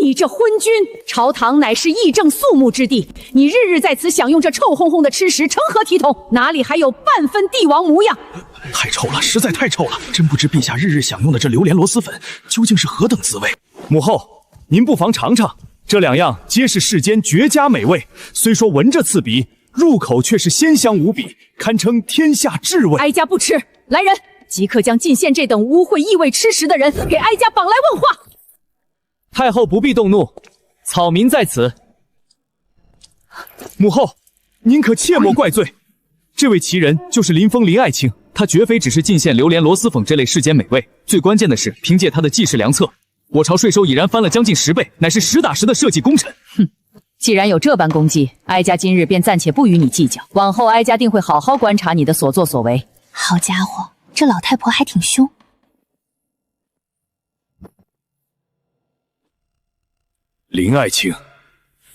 你这昏君，朝堂乃是议政肃穆之地，你日日在此享用这臭烘烘的吃食，成何体统？哪里还有半分帝王模样？太臭了，实在太臭了！真不知陛下日日享用的这榴莲螺蛳粉究竟是何等滋味。母后，您不妨尝尝，这两样皆是世间绝佳美味，虽说闻着刺鼻，入口却是鲜香无比，堪称天下至味。哀家不吃！来人，即刻将进献这等污秽异味吃食的人给哀家绑来问话。太后不必动怒，草民在此。母后，您可切莫怪罪。这位奇人就是林峰林爱卿，他绝非只是进献榴莲螺蛳粉这类世间美味，最关键的是凭借他的济世良策，我朝税收已然翻了将近10倍，乃是实打实的社稷功臣。哼，既然有这般功绩，哀家今日便暂且不与你计较，往后哀家定会好好观察你的所作所为。好家伙，这老太婆还挺凶。林爱卿，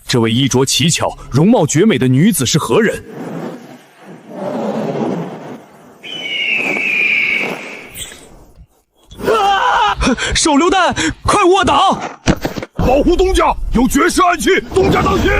这位衣着奇巧、容貌绝美的女子是何人？手榴弹，快卧倒！保护东家，有绝世暗器，东家当心！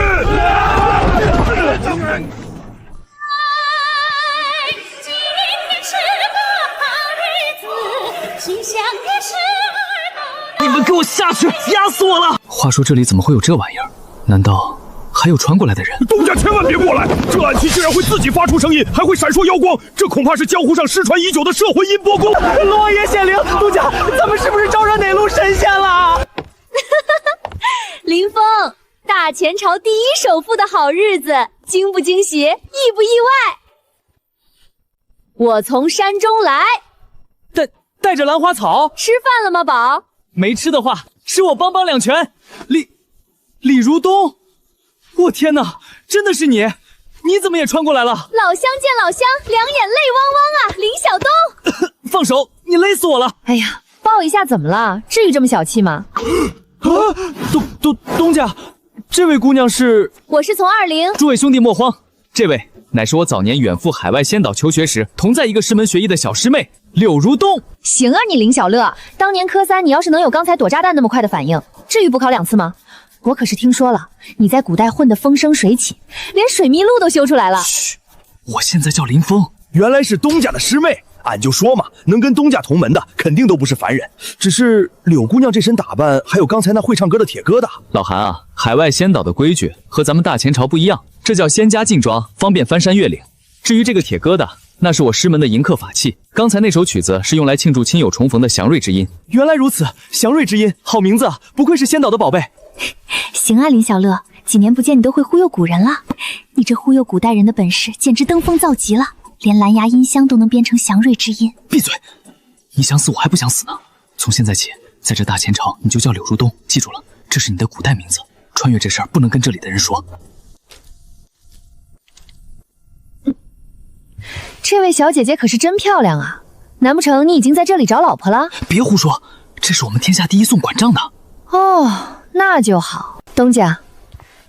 你们给我下去！压死我了！话说这里怎么会有这玩意儿？难道还有传过来的人？东家千万别过来！这暗器竟然会自己发出声音，还会闪烁耀光，这恐怕是江湖上失传已久的摄魂音波功。落叶显灵，东家，咱们是不是招惹哪路神仙了？林峰，大前朝第一首富的好日子，惊不惊喜，意不意外？我从山中来，带着兰花草，吃饭了吗，宝？没吃的话，是我帮两拳。李如东，我天哪，真的是你！你怎么也穿过来了？老乡见老乡，两眼泪汪汪啊！林小东，放手，你勒死我了！哎呀，抱一下怎么了？至于这么小气吗？东家，这位姑娘是？我是从20。诸位兄弟莫慌，这位乃是我早年远赴海外仙岛求学时，同在一个师门学艺的小师妹柳如东。行啊，你林小乐，当年科3你要是能有刚才躲炸弹那么快的反应，至于不考2次吗？我可是听说了，你在古代混得风生水起，连水密路都修出来了。嘘，我现在叫林峰。原来是东家的师妹，俺就说嘛，能跟东家同门的肯定都不是凡人。只是柳姑娘这身打扮，还有刚才那会唱歌的铁疙瘩。老韩啊，海外仙岛的规矩和咱们大前朝不一样，这叫仙家进庄，方便翻山越岭。至于这个铁疙瘩，那是我师门的迎客法器。刚才那首曲子是用来庆祝亲友重逢的祥瑞之音。原来如此，祥瑞之音，好名字啊！不愧是仙岛的宝贝。行啊，林小乐，几年不见你都会忽悠古人了。你这忽悠古代人的本事简直登峰造极了，连蓝牙音箱都能编成祥瑞之音。闭嘴！你想死我还不想死呢。从现在起，在这大前朝你就叫柳如东，记住了，这是你的古代名字。穿越这事儿不能跟这里的人说。这位小姐姐可是真漂亮啊，难不成你已经在这里找老婆了？别胡说，这是我们天下第一送管账的。哦，那就好。东家，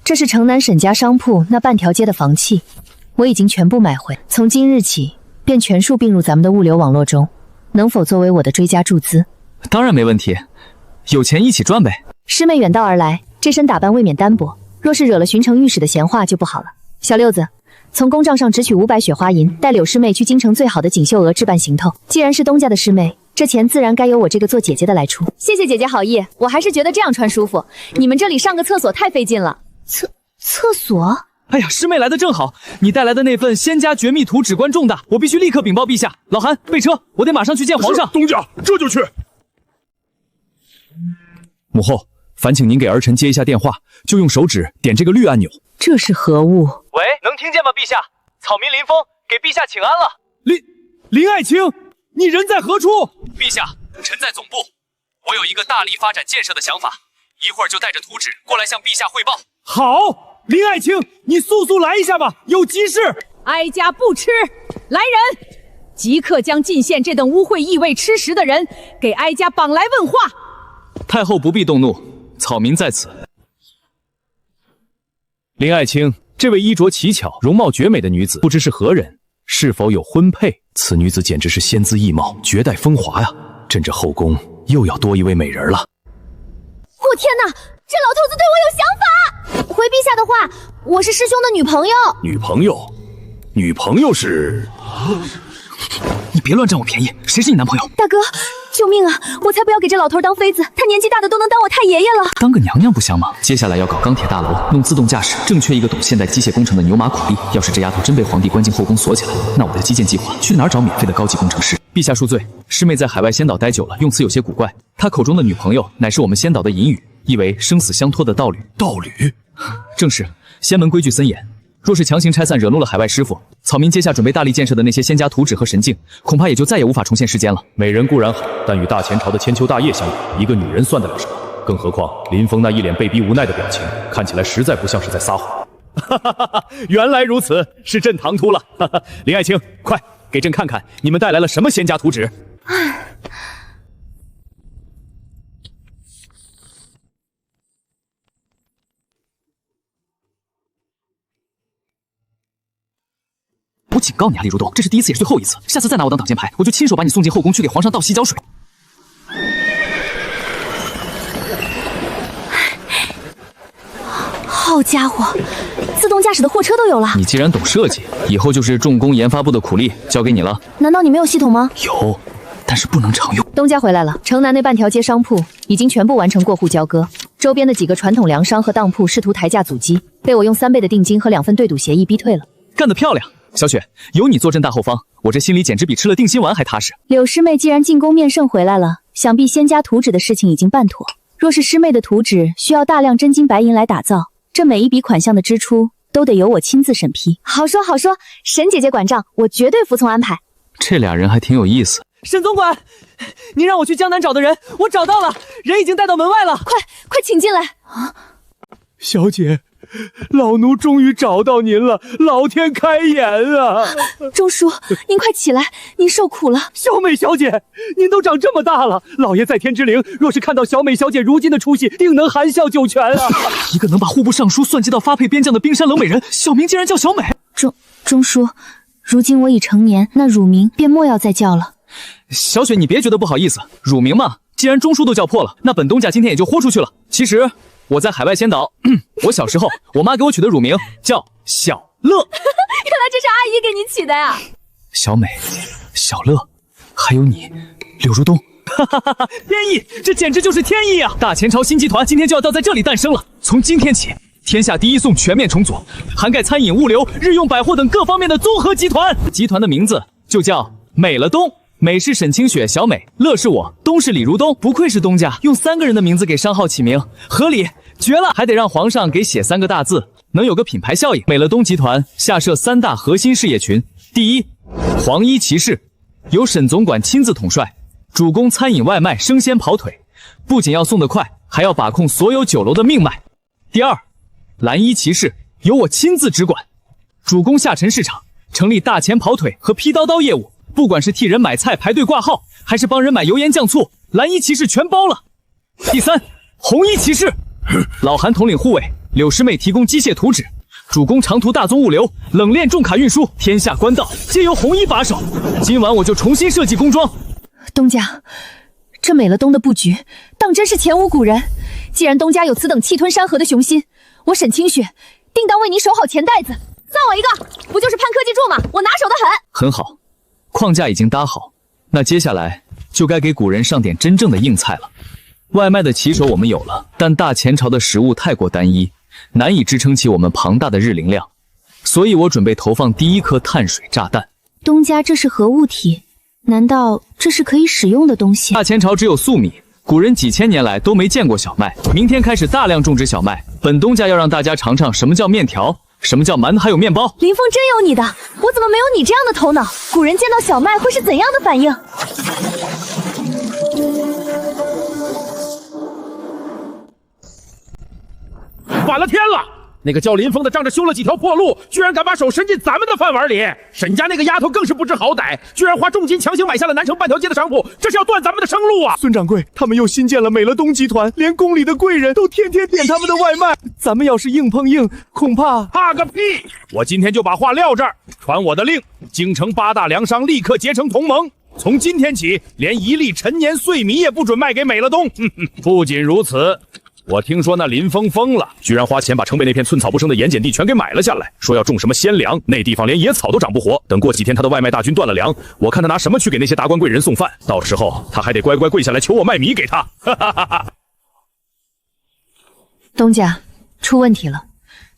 这是城南沈家商铺那半条街的房契，我已经全部买回，从今日起便全数并入咱们的物流网络中，能否作为我的追加注资？当然没问题，有钱一起赚呗。师妹远道而来，这身打扮未免单薄，若是惹了巡城御史的闲话就不好了。小六子，从公账上只取500雪花银，带柳师妹去京城最好的锦绣娥置办行头。既然是东家的师妹，这钱自然该由我这个做姐姐的来出。谢谢姐姐好意，我还是觉得这样穿舒服。你们这里上个厕所太费劲了。厕所？哎呀，师妹来的正好，你带来的那份仙家绝密图至关重大，我必须立刻禀报陛下。老韩，备车，我得马上去见皇上。东家，这就去。母后，烦请您给儿臣接一下电话，就用手指点这个绿按钮。这是何物？喂，能听见吗，陛下？草民林峰给陛下请安了。林爱卿，你人在何处？陛下，臣在总部。我有一个大力发展建设的想法，一会儿就带着图纸过来向陛下汇报。好，林爱卿，你速来一下吧，有急事。哀家不吃。来人，即刻将进献这等污秽异味吃食的人给哀家绑来问话。太后不必动怒，草民在此。林爱卿，这位衣着奇巧、容貌绝美的女子，不知是何人，是否有婚配？此女子简直是仙姿异貌，绝代风华呀！朕这后宫又要多一位美人了。我天哪，这老头子对我有想法。回陛下的话，我是师兄的女朋友。女朋友是？你别乱占我便宜，谁是你男朋友？大哥，救命啊！我才不要给这老头当妃子，他年纪大的都能当我太爷爷了。当个娘娘不香吗？接下来要搞钢铁大楼，弄自动驾驶，正缺一个懂现代机械工程的牛马苦力。要是这丫头真被皇帝关进后宫锁起来，那我的基建计划去哪儿找免费的高级工程师？陛下恕罪，师妹在海外仙岛待久了，用词有些古怪。她口中的女朋友乃是我们仙岛的隐语，意为生死相托的道侣。道侣？正是，仙门规矩森严。若是强行拆散，惹怒了海外师傅，草民接下准备大力建设的那些仙家图纸和神镜，恐怕也就再也无法重现世间了。美人固然好，但与大前朝的千秋大业相比，一个女人算得了什么？更何况林峰那一脸被逼无奈的表情，看起来实在不像是在撒谎。原来如此，是朕唐突了。林爱卿，快给朕看看你们带来了什么仙家图纸。我警告你啊，李如东，这是第一次也是最后一次，下次再拿我当挡箭牌，我就亲手把你送进后宫去给皇上倒洗脚水。好家伙，自动驾驶的货车都有了。你既然懂设计，以后就是重工研发部的苦力交给你了。难道你没有系统吗？有，但是不能常用。东家回来了，城南那半条街商铺已经全部完成过户交割，周边的几个传统粮商和当铺试图抬价阻击，被我用3倍的定金和2份对赌协议逼退了。干得漂亮！小雪，有你坐镇大后方，我这心里简直比吃了定心丸还踏实。柳师妹既然进宫面圣回来了，想必仙家图纸的事情已经办妥。若是师妹的图纸需要大量真金白银来打造，这每一笔款项的支出都得由我亲自审批。好说好说，沈姐姐管账，我绝对服从安排。这俩人还挺有意思。沈总管，您让我去江南找的人，我找到了，人已经带到门外了。快请进来啊！小姐，老奴终于找到您了，老天开眼啊！钟叔，您快起来，您受苦了。小美小姐，您都长这么大了，老爷在天之灵若是看到小美小姐如今的出息，定能含笑九泉啊！一个能把户部尚书算计到发配边疆的冰山冷美人，小名竟然叫小美。钟叔，如今我已成年，那乳名便莫要再叫了。小雪，你别觉得不好意思，乳名嘛，既然钟叔都叫破了，那本东家今天也就豁出去了。其实我在海外仙岛，我小时候我妈给我取的乳名叫小乐。原来这是阿姨给您起的呀！小美、小乐，还有你，柳如东。天意，这简直就是天意啊！大前朝新集团今天就要在这里诞生了。从今天起，天下第一宋全面重组，涵盖餐饮、物流、日用百货等各方面的综合集团。集团的名字就叫美了东。美是沈清雪、小美，乐是我，东是李如东。不愧是东家，用3个人的名字给商号起名，合理绝了。还得让皇上给写3个大字，能有个品牌效应。美了东集团下设3大核心事业群：第一，黄衣骑士，由沈总管亲自统帅，主攻餐饮、外卖、生鲜跑腿，不仅要送得快，还要把控所有酒楼的命脉。第二，蓝衣骑士，由我亲自直管，主攻下沉市场，成立大前跑腿和批刀刀业务。不管是替人买菜排队挂号，还是帮人买油盐酱醋，蓝衣骑士全包了。第三，红衣骑士，老韩统领护卫，柳师妹提供机械图纸，主攻长途大宗物流、冷链重卡运输，天下官道皆由红衣把守。今晚我就重新设计工装。东家，这美了东的布局，当真是前无古人。既然东家有此等气吞山河的雄心，我沈清雪定当为你守好钱袋子。算我一个，不就是攀科技柱吗？我拿手的很。很好。框架已经搭好，那接下来就该给古人上点真正的硬菜了。外卖的骑手我们有了，但大前朝的食物太过单一，难以支撑起我们庞大的日龄量，所以我准备投放第一颗碳水炸弹。东家，这是何物体？难道这是可以使用的东西？大前朝只有粟米，古人几千年来都没见过小麦，明天开始大量种植小麦。本东家要让大家尝尝什么叫面条，什么叫馒头还有面包。林峰真有你的，我怎么没有你这样的头脑？古人见到小麦会是怎样的反应？反了天了！那个叫林峰的仗着修了几条破路，居然敢把手伸进咱们的饭碗里。沈家那个丫头更是不知好歹，居然花重金强行买下了南城半条街的商铺，这是要断咱们的生路啊！孙掌柜，他们又新建了美了东集团，连宫里的贵人都天天点他们的外卖。咱们要是硬碰硬，恐怕……怕个屁！我今天就把话撂这儿，传我的令，京城8大粮商立刻结成同盟。从今天起，连1粒陈年碎米也不准卖给美了东。不仅如此，我听说那林峰疯了，居然花钱把城北那片寸草不生的盐碱地全给买了下来，说要种什么鲜粮，那地方连野草都长不活。等过几天他的外卖大军断了粮，我看他拿什么去给那些达官贵人送饭，到时候他还得乖乖跪下来求我卖米给他。哈哈哈哈！东家，出问题了。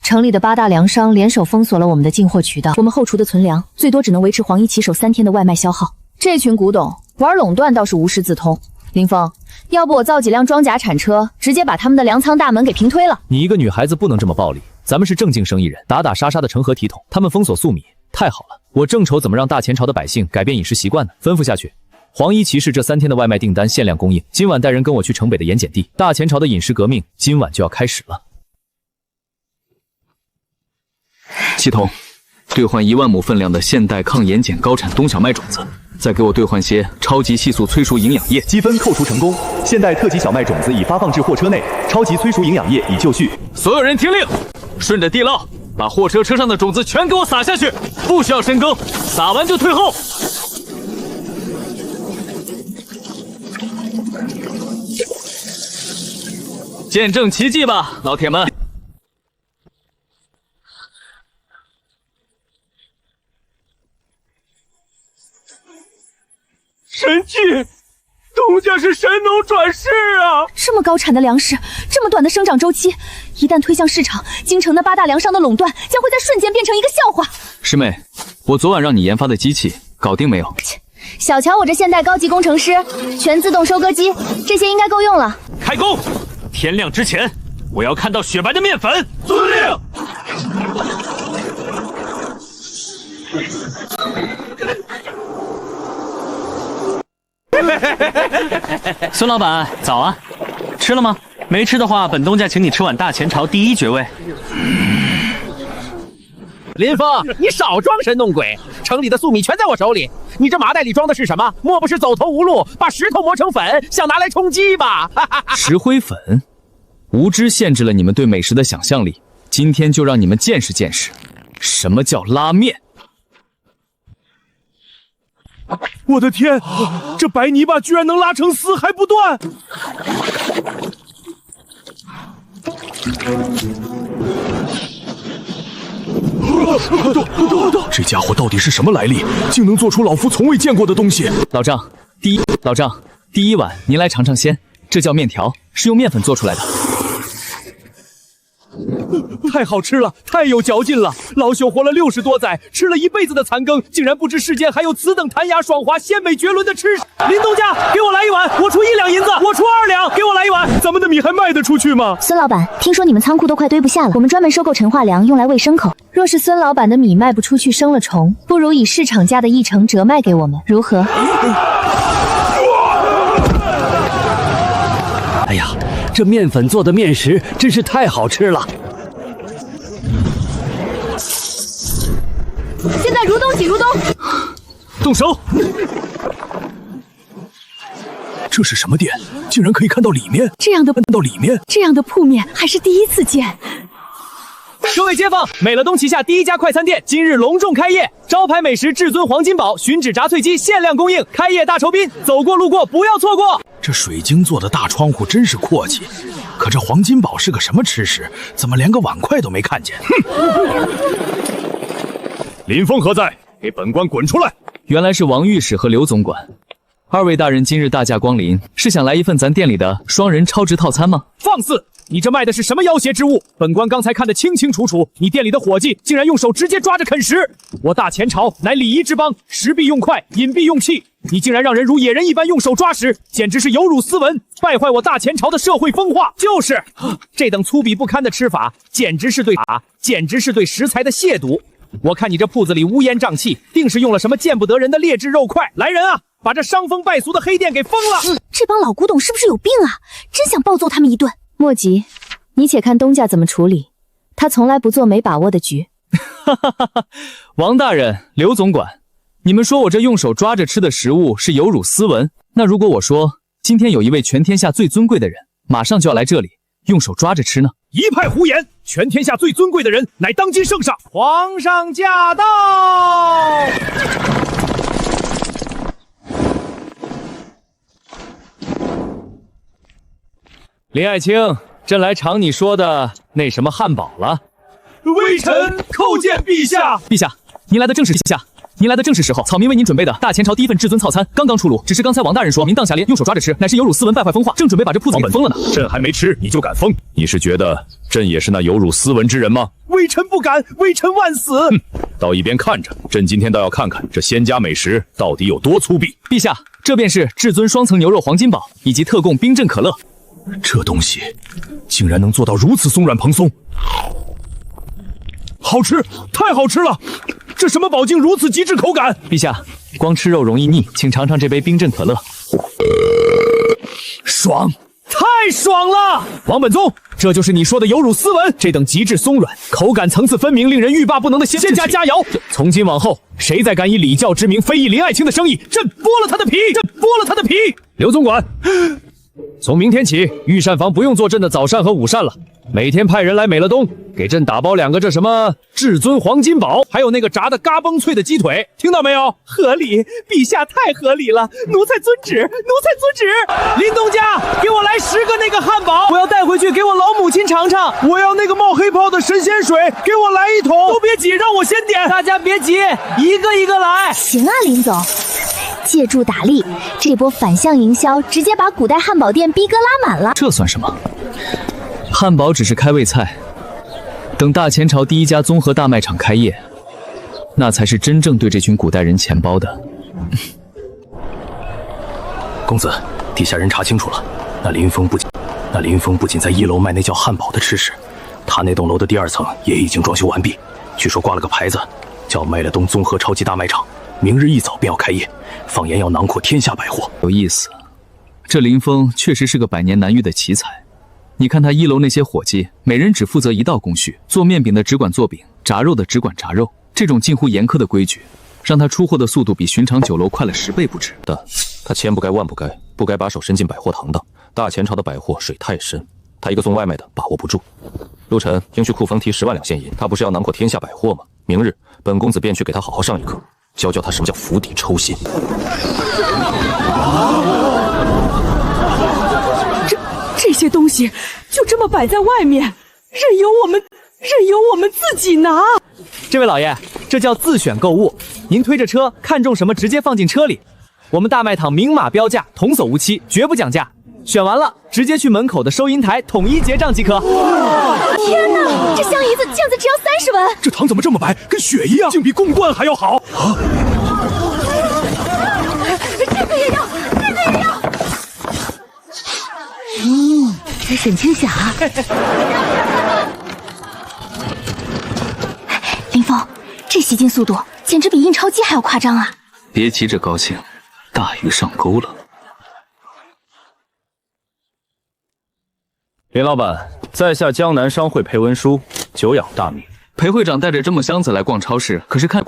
城里的8大粮商联手封锁了我们的进货渠道，我们后厨的存粮最多只能维持黄衣骑手3天的外卖消耗。这群古董玩垄断倒是无师自通。林峰，要不我造几辆装甲铲车，直接把他们的粮仓大门给平推了。你一个女孩子不能这么暴力，咱们是正经生意人，打打杀杀的成何体统？他们封锁粟米，太好了，我正愁怎么让大前朝的百姓改变饮食习惯呢。吩咐下去，黄衣骑士这3天的外卖订单限量供应，今晚带人跟我去城北的盐碱地，大前朝的饮食革命今晚就要开始了。系统，兑换1万亩分量的现代抗盐碱高产冬小麦种子，再给我兑换些超级细素催熟营养液。积分扣除成功，现代特级小麦种子已发放至货车内，超级催熟营养液已就绪。所有人听令，顺着地涝把货车车上的种子全给我撒下去，不需要深耕，撒完就退后。见证奇迹吧，老铁们！神奇，东家是神农转世啊！这么高产的粮食，这么短的生长周期，一旦推向市场，京城的8大粮商的垄断将会在瞬间变成一个笑话。师妹，我昨晚让你研发的机器搞定没有？小瞧我这现代高级工程师，全自动收割机，这些应该够用了。开工！天亮之前，我要看到雪白的面粉。遵令。孙老板，早啊！吃了吗？没吃的话，本东家请你吃碗大前朝第1绝味。林峰，你少装神弄鬼！城里的粟米全在我手里，你这麻袋里装的是什么？莫不是走投无路，把石头磨成粉，想拿来充饥吧？石灰粉，无知限制了你们对美食的想象力。今天就让你们见识见识，什么叫拉面。我的天，这白泥巴居然能拉成丝还不断！这家伙到底是什么来历，竟能做出老夫从未见过的东西？老丈，第一碗您来尝尝鲜，这叫面条，是用面粉做出来的。太好吃了，太有嚼劲了！老朽活了60多载，吃了一辈子的残羹，竟然不知世间还有此等弹牙爽滑、鲜美绝伦的吃食。林东家，给我来一碗，我出1两银子，我出2两，给我来一碗。咱们的米还卖得出去吗？孙老板，听说你们仓库都快堆不下了，我们专门收购陈化粮，用来喂牲口。若是孙老板的米卖不出去，生了虫，不如以市场价的1成折卖给我们，如何？哎呀，这面粉做的面食真是太好吃了！现在如东即如东，动手！这是什么店？竟然可以看到里面？这样的铺面还是第一次见。各位街坊，美乐东旗下第1家快餐店今日隆重开业，招牌美食至尊黄金宝吮指炸脆鸡限量供应，开业大酬宾，走过路过不要错过。这水晶做的大窗户真是阔气，可这黄金宝是个什么吃食？怎么连个碗筷都没看见？哼！林峰何在？给本官滚出来！原来是王御史和刘总管，2位大人今日大驾光临，是想来一份咱店里的双人超值套餐吗？放肆！你这卖的是什么妖邪之物？本官刚才看得清清楚楚，你店里的伙计竟然用手直接抓着啃食！我大前朝乃礼仪之邦，食必用筷，饮必用器，你竟然让人如野人一般用手抓食，简直是有辱斯文，败坏我大前朝的社会风化。就是这等粗鄙不堪的吃法，简直是对食材的亵渎。我看你这铺子里乌烟瘴气，定是用了什么见不得人的劣质肉块。来人啊，把这伤风败俗的黑店给封了！这帮老古董是不是有病啊？真想暴揍他们一顿。莫急，你且看东家怎么处理。他从来不做没把握的局。王大人、刘总管，你们说我这用手抓着吃的食物是有辱斯文，那如果我说今天有一位全天下最尊贵的人，马上就要来这里用手抓着吃呢？一派胡言！全天下最尊贵的人乃当今圣上，皇上驾到！林爱卿，朕来尝你说的那什么汉堡了。微臣叩见陛下。陛下，您来的正是时候。草民为您准备的大前朝第一份至尊套餐刚刚出炉，只是刚才王大人说您当下连用手抓着吃，乃是有辱斯文，败坏风化，正准备把这铺子给封了呢。朕还没吃，你就敢封？你是觉得朕也是那有辱斯文之人吗？微臣不敢，微臣万死。到一边看着，朕今天倒要看看这仙家美食到底有多粗鄙。陛下，这便是至尊双层牛肉黄金堡以及特供冰镇可乐。这东西竟然能做到如此松软蓬松，好吃，太好吃了！这什么宝竟如此极致口感？陛下，光吃肉容易腻，请尝尝这杯冰镇可乐。爽，太爽了！王本宗，这就是你说的有辱斯文，这等极致松软，口感层次分明，令人欲罢不能的仙家佳肴。从今往后，谁再敢以礼教之名非议林爱卿的生意，朕剥了他的皮！刘总管，从明天起，御膳房不用做朕的早膳和午膳了，每天派人来美乐东给朕打包2个这什么至尊黄金堡，还有那个炸的嘎嘣脆的鸡腿，听到没有？合理，陛下太合理了，奴才遵旨。林东家，给我来10个那个汉堡，我要带回去给我老母亲尝尝。我要那个冒黑泡的神仙水，给我来1桶。都别挤，让我先点。大家别急，一个一个来。行啊，林总，借助打力，这波反向营销直接把古代汉堡店逼格拉满了。这算什么？汉堡只是开胃菜，等大前朝第一家综合大卖场开业，那才是真正对这群古代人钱包的。公子，地下人查清楚了，那林峰不仅在1楼卖那叫汉堡的吃食，他那栋楼的第2层也已经装修完毕，据说挂了个牌子，叫麦乐东综合超级大卖场，明日一早便要开业，放言要囊括天下百货。有意思，这林峰确实是个百年难遇的奇才。你看他1楼那些伙计，每人只负责一道工序，做面饼的只管做饼，炸肉的只管炸肉，这种近乎严苛的规矩，让他出货的速度比寻常酒楼快了10倍不止。他千不该万不该，不该把手伸进百货堂的。大前朝的百货水太深，他一个送外卖的把握不住。陆晨应去库房提10万两现银，他不是要囊括天下百货吗？明日本公子便去给他好好上一课，教他什么叫釜底抽薪。这些东西就这么摆在外面，任由我们自己拿。这位老爷，这叫自选购物，您推着车，看中什么直接放进车里。我们大卖场明码标价，童叟无欺，绝不讲价。选完了，直接去门口的收银台统一结账即可。天哪，这香姨子酱子只要30文！这糖怎么这么白，跟血一样，竟比贡罐还要好啊！这个也要。节省轻响啊！林峰，这洗净速度简直比印钞机还要夸张啊！别急着高兴，大鱼上钩了。林老板，在下江南商会裴文书，久仰大名。裴会长带着这么箱子来逛超市，可是看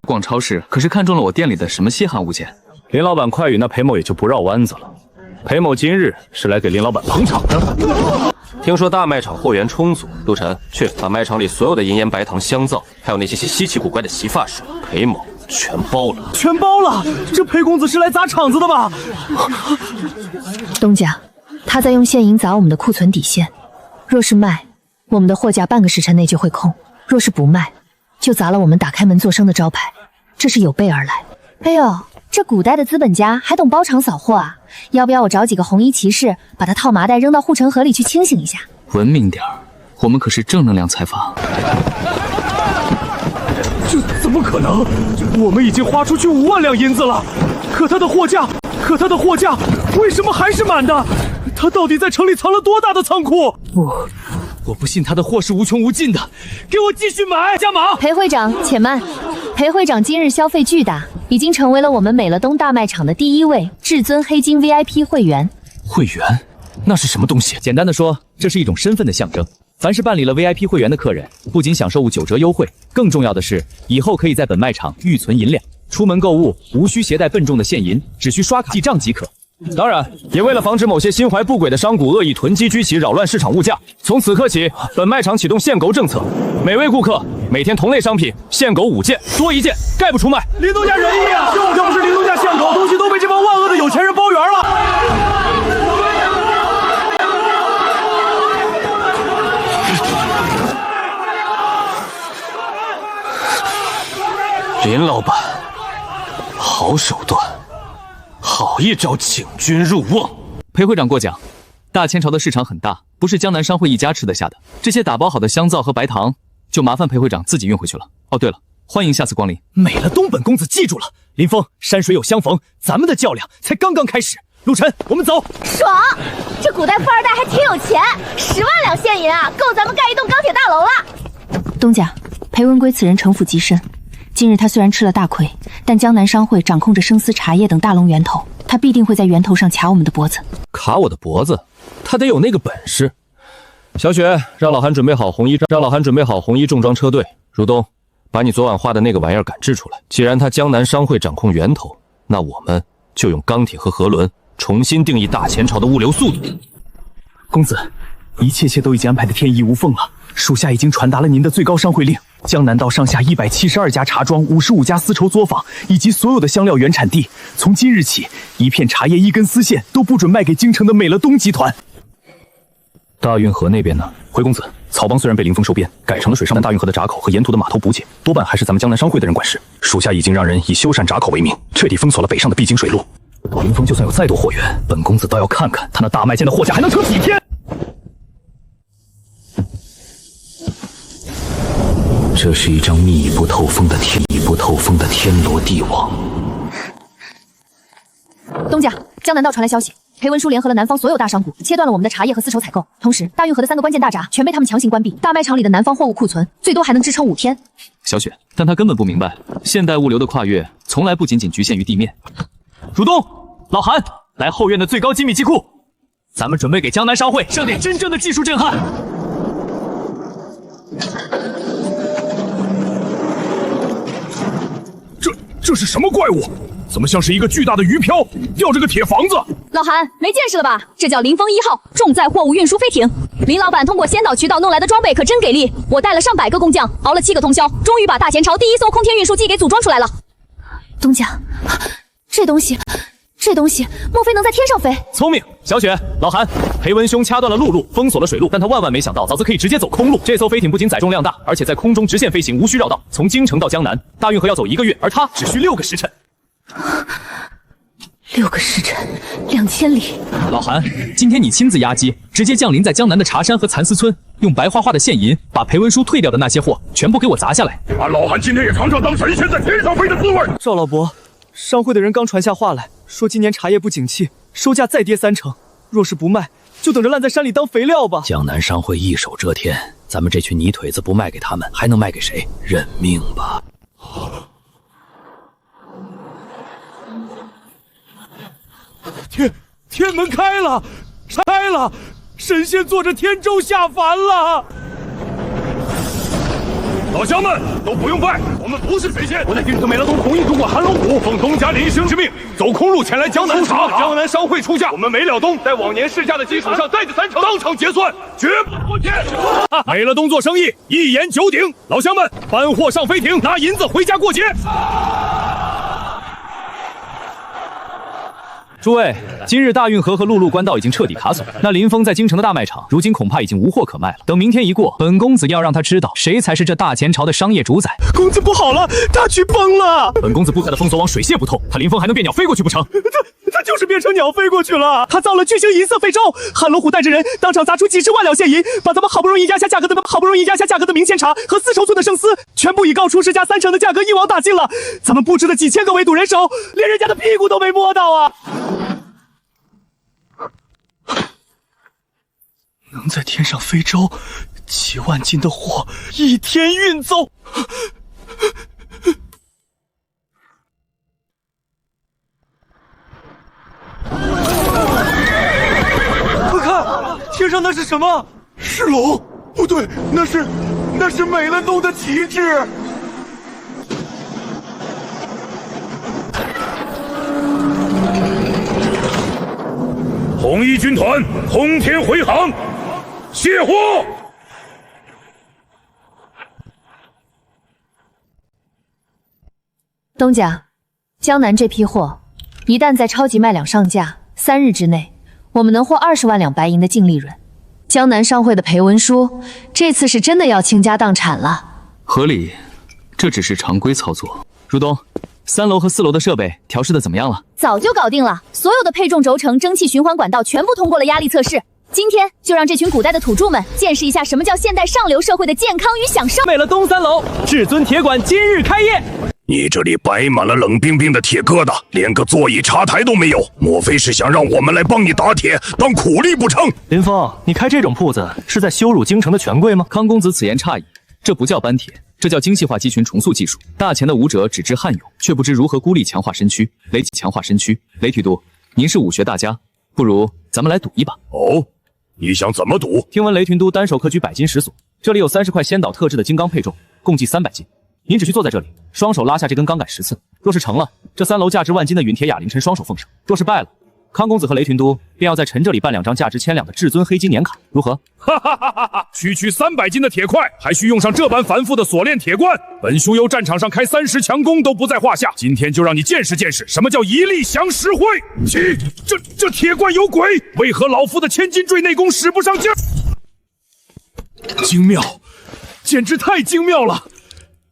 中了我店里的什么稀罕物件？林老板快与那裴某也就不绕弯子了。裴某今日是来给林老板捧场的。听说大卖场货源充足，陆晨去把卖场里所有的银盐白糖、香皂，还有那些稀奇古怪的洗发水，裴某全包了。全包了？这裴公子是来砸场子的吧？东家，他在用现银砸我们的库存底线。若是卖，我们的货架半个时辰内就会空；若是不卖，就砸了我们打开门做生的招牌。这是有备而来。哎呦，这古代的资本家还懂包场扫货啊！要不要我找几个红衣骑士，把他套麻袋扔到护城河里去清醒一下？文明点儿，我们可是正能量财阀。这怎么可能？我们已经花出去5万两银子了，可他的货架为什么还是满的？他到底在城里藏了多大的仓库？我不信他的货是无穷无尽的，给我继续买，加码！裴会长，且慢。裴会长今日消费巨大，已经成为了我们美乐东大卖场的第1位至尊黑金 VIP 会员。会员？那是什么东西？简单的说，这是一种身份的象征。凡是办理了 VIP 会员的客人，不仅享受9折优惠，更重要的是，以后可以在本卖场预存银两，出门购物无需携带笨重的现银，只需刷卡记账即可。当然，也为了防止某些心怀不轨的商贾恶意囤积居奇，扰乱市场物价，从此刻起，本卖场启动限购政策，每位顾客每天同类商品限购5件，多1件概不出卖。林东家仁义啊！要不是林东家限购，东西都被这帮万恶的有钱人包圆了。林老板，好手段，好一招请君入瓮。裴会长过奖，大前朝的市场很大，不是江南商会一家吃得下的。这些打包好的香皂和白糖，就麻烦裴会长自己运回去了。哦，对了，欢迎下次光临。美了东，本公子记住了。林峰，山水有相逢，咱们的较量才刚刚开始。陆晨，我们走。爽！这古代富二代还挺有钱，10万两现银啊，够咱们盖一栋钢铁大楼了。东家，裴文圭此人城府极深，今日他虽然吃了大亏，但江南商会掌控着生丝茶叶等大龙源头，他必定会在源头上卡我们的脖子。卡我的脖子？他得有那个本事。小雪，让老韩准备好红衣重装车队。汝东，把你昨晚画的那个玩意儿赶制出来。既然他江南商会掌控源头，那我们就用钢铁和河轮重新定义大前朝的物流速度。公子，一切都已经安排的天衣无缝了。属下已经传达了您的最高商会令，江南道上下172家茶庄、55家丝绸作坊，以及所有的香料原产地，从今日起，一片茶叶、一根丝线都不准卖给京城的美乐东集团。大运河那边呢？回公子，草帮虽然被林峰收编，改成了水上大运河的闸口和沿途的码头补给，多半还是咱们江南商会的人管事。属下已经让人以修缮闸口为名，彻底封锁了北上的必经水路。林峰就算有再多货源，本公子倒要看看他那大麦间的货架还能撑几天。这是一张密不透风的天罗地网。东家，江南道传来消息，裴文书联合了南方所有大商贾，切断了我们的茶叶和丝绸采购。同时，大运河的3个关键大闸全被他们强行关闭，大卖场里的南方货物库存最多还能支撑5天。小雪，但他根本不明白，现代物流的跨越从来不仅仅局限于地面。汝东，老韩，来后院的最高机密机库，咱们准备给江南商会上点真正的技术震撼。这是什么怪物？怎么像是一个巨大的鱼漂，吊着个铁房子？老韩，没见识了吧？这叫林峰1号重载货物运输飞艇。林老板通过先导渠道弄来的装备可真给力，我带了上百个工匠，熬了7个通宵，终于把大前朝第1艘空天运输机给组装出来了。东家，这东西莫非能在天上飞？聪明，小雪，老韩，裴文兄掐断了陆路，封锁了水路，但他万万没想到，嫂子可以直接走空路。这艘飞艇不仅载重量大，而且在空中直线飞行，无需绕道。从京城到江南，大运河要走1个月，而他只需6个时辰。6个时辰，2000里。老韩，今天你亲自押机，直接降临在江南的茶山和蚕丝村，用白花花的现银，把裴文书退掉的那些货全部给我砸下来。俺老韩今天也尝尝当神仙在天上飞的滋味。赵老伯，商会的人刚传下话来，说今年茶叶不景气，收价再跌3成，若是不卖，就等着烂在山里当肥料吧。江南商会一手遮天，咱们这群泥腿子不卖给他们，还能卖给谁？认命吧。天门开了，神仙坐着天舟下凡了。老乡们都不用拜，我们不是神仙。我在京城美乐东同意主管韩龙虎奉东家临行之命，走空路前来江南查岗。江南商会出价，我们美乐东在往年市价的基础上再3成，当场结算，绝不拖欠。美乐东做生意一言九鼎，老乡们搬货上飞艇，拿银子回家过节。诸位，今日大运河和陆路官道已经彻底卡锁，那林峰在京城的大卖场，如今恐怕已经无货可卖了。等明天一过，本公子要让他知道谁才是这大前朝的商业主宰。公子不好了，大局崩了！本公子布下的封锁网水泄不透，他林峰还能变鸟飞过去不成？他就是变成鸟飞过去了。他造了巨型银色飞舟，韩龙虎带着人当场砸出几10万两现银，把咱们好不容易压下价格的明前茶和丝绸村的生丝，全部以高出市价3成的价格一网打尽了。咱们布置的几千个围堵人手，连人家的屁股都没摸到啊！能在天上飞舟，几万斤的货一天运走。快看，天上那是什么？是龙？不对，那是美乐东的旗帜。红衣军团空天回航，卸货！东家，江南这批货一旦在超级卖两上架，3日之内，我们能获20万两白银的净利润。江南商会的裴文书这次是真的要倾家荡产了。合理，这只是常规操作。如东，3楼和4楼的设备调试的怎么样了？早就搞定了，所有的配重轴承、蒸汽循环管道全部通过了压力测试。今天就让这群古代的土著们见识一下什么叫现代上流社会的健康与享受。美乐东3楼至尊铁馆今日开业。你这里摆满了冷冰冰的铁疙瘩，连个座椅茶台都没有，莫非是想让我们来帮你打铁当苦力不成？林峰，你开这种铺子是在羞辱京城的权贵吗？康公子此言差矣，这不叫搬铁，这叫精细化肌群重塑技术。大钱的武者只知悍勇，却不知如何孤立强化身躯。雷强化身躯，雷提督，您是武学大家，不如咱们来赌一把。哦，你想怎么赌？听闻雷群都单手可举100斤石锁，这里有30块仙岛特制的金刚配重，共计300斤。您只需坐在这里，双手拉下这根钢杆10次。若是成了，这3楼价值万金的陨铁哑铃臣双手奉上；若是败了，康公子和雷群都便要在臣这里办2张价值1000两的至尊黑金年卡，如何？哈哈哈哈哈！区300斤的铁块，还需用上这般繁复的锁链铁冠？本兄由战场上开30强弓都不在话下，今天就让你见识见识什么叫一力降10会。这铁冠有鬼，为何老夫的千斤坠内功使不上劲儿？精妙，简直太精妙了！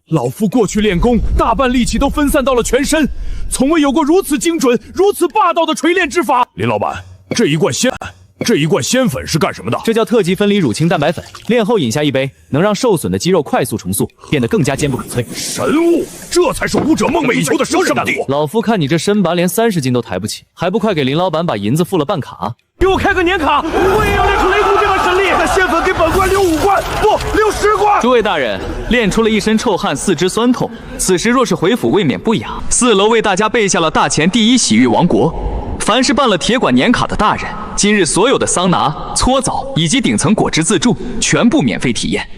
老夫过去练功，大半力气都分散到了全身，从未有过如此精准、如此霸道的锤炼之法。林老板，这一罐仙粉是干什么的？这叫特级分离乳清蛋白粉，练后饮下1杯，能让受损的肌肉快速重塑，变得更加坚不可摧。神物，这才是武者梦寐以求的圣地。老夫看你这身板连30斤都抬不起，还不快给林老板把银子付了办卡？给我开个年卡，我也要练出雷公这般神力。那仙粉给本官留5罐，不留10罐。诸位大人，练出了一身臭汗，四肢酸痛，此时若是回府，未免不雅。4楼为大家备下了大钱第一洗浴王国。凡是办了铁馆年卡的大人，今日所有的桑拿、搓澡以及顶层果汁自助全部免费体验。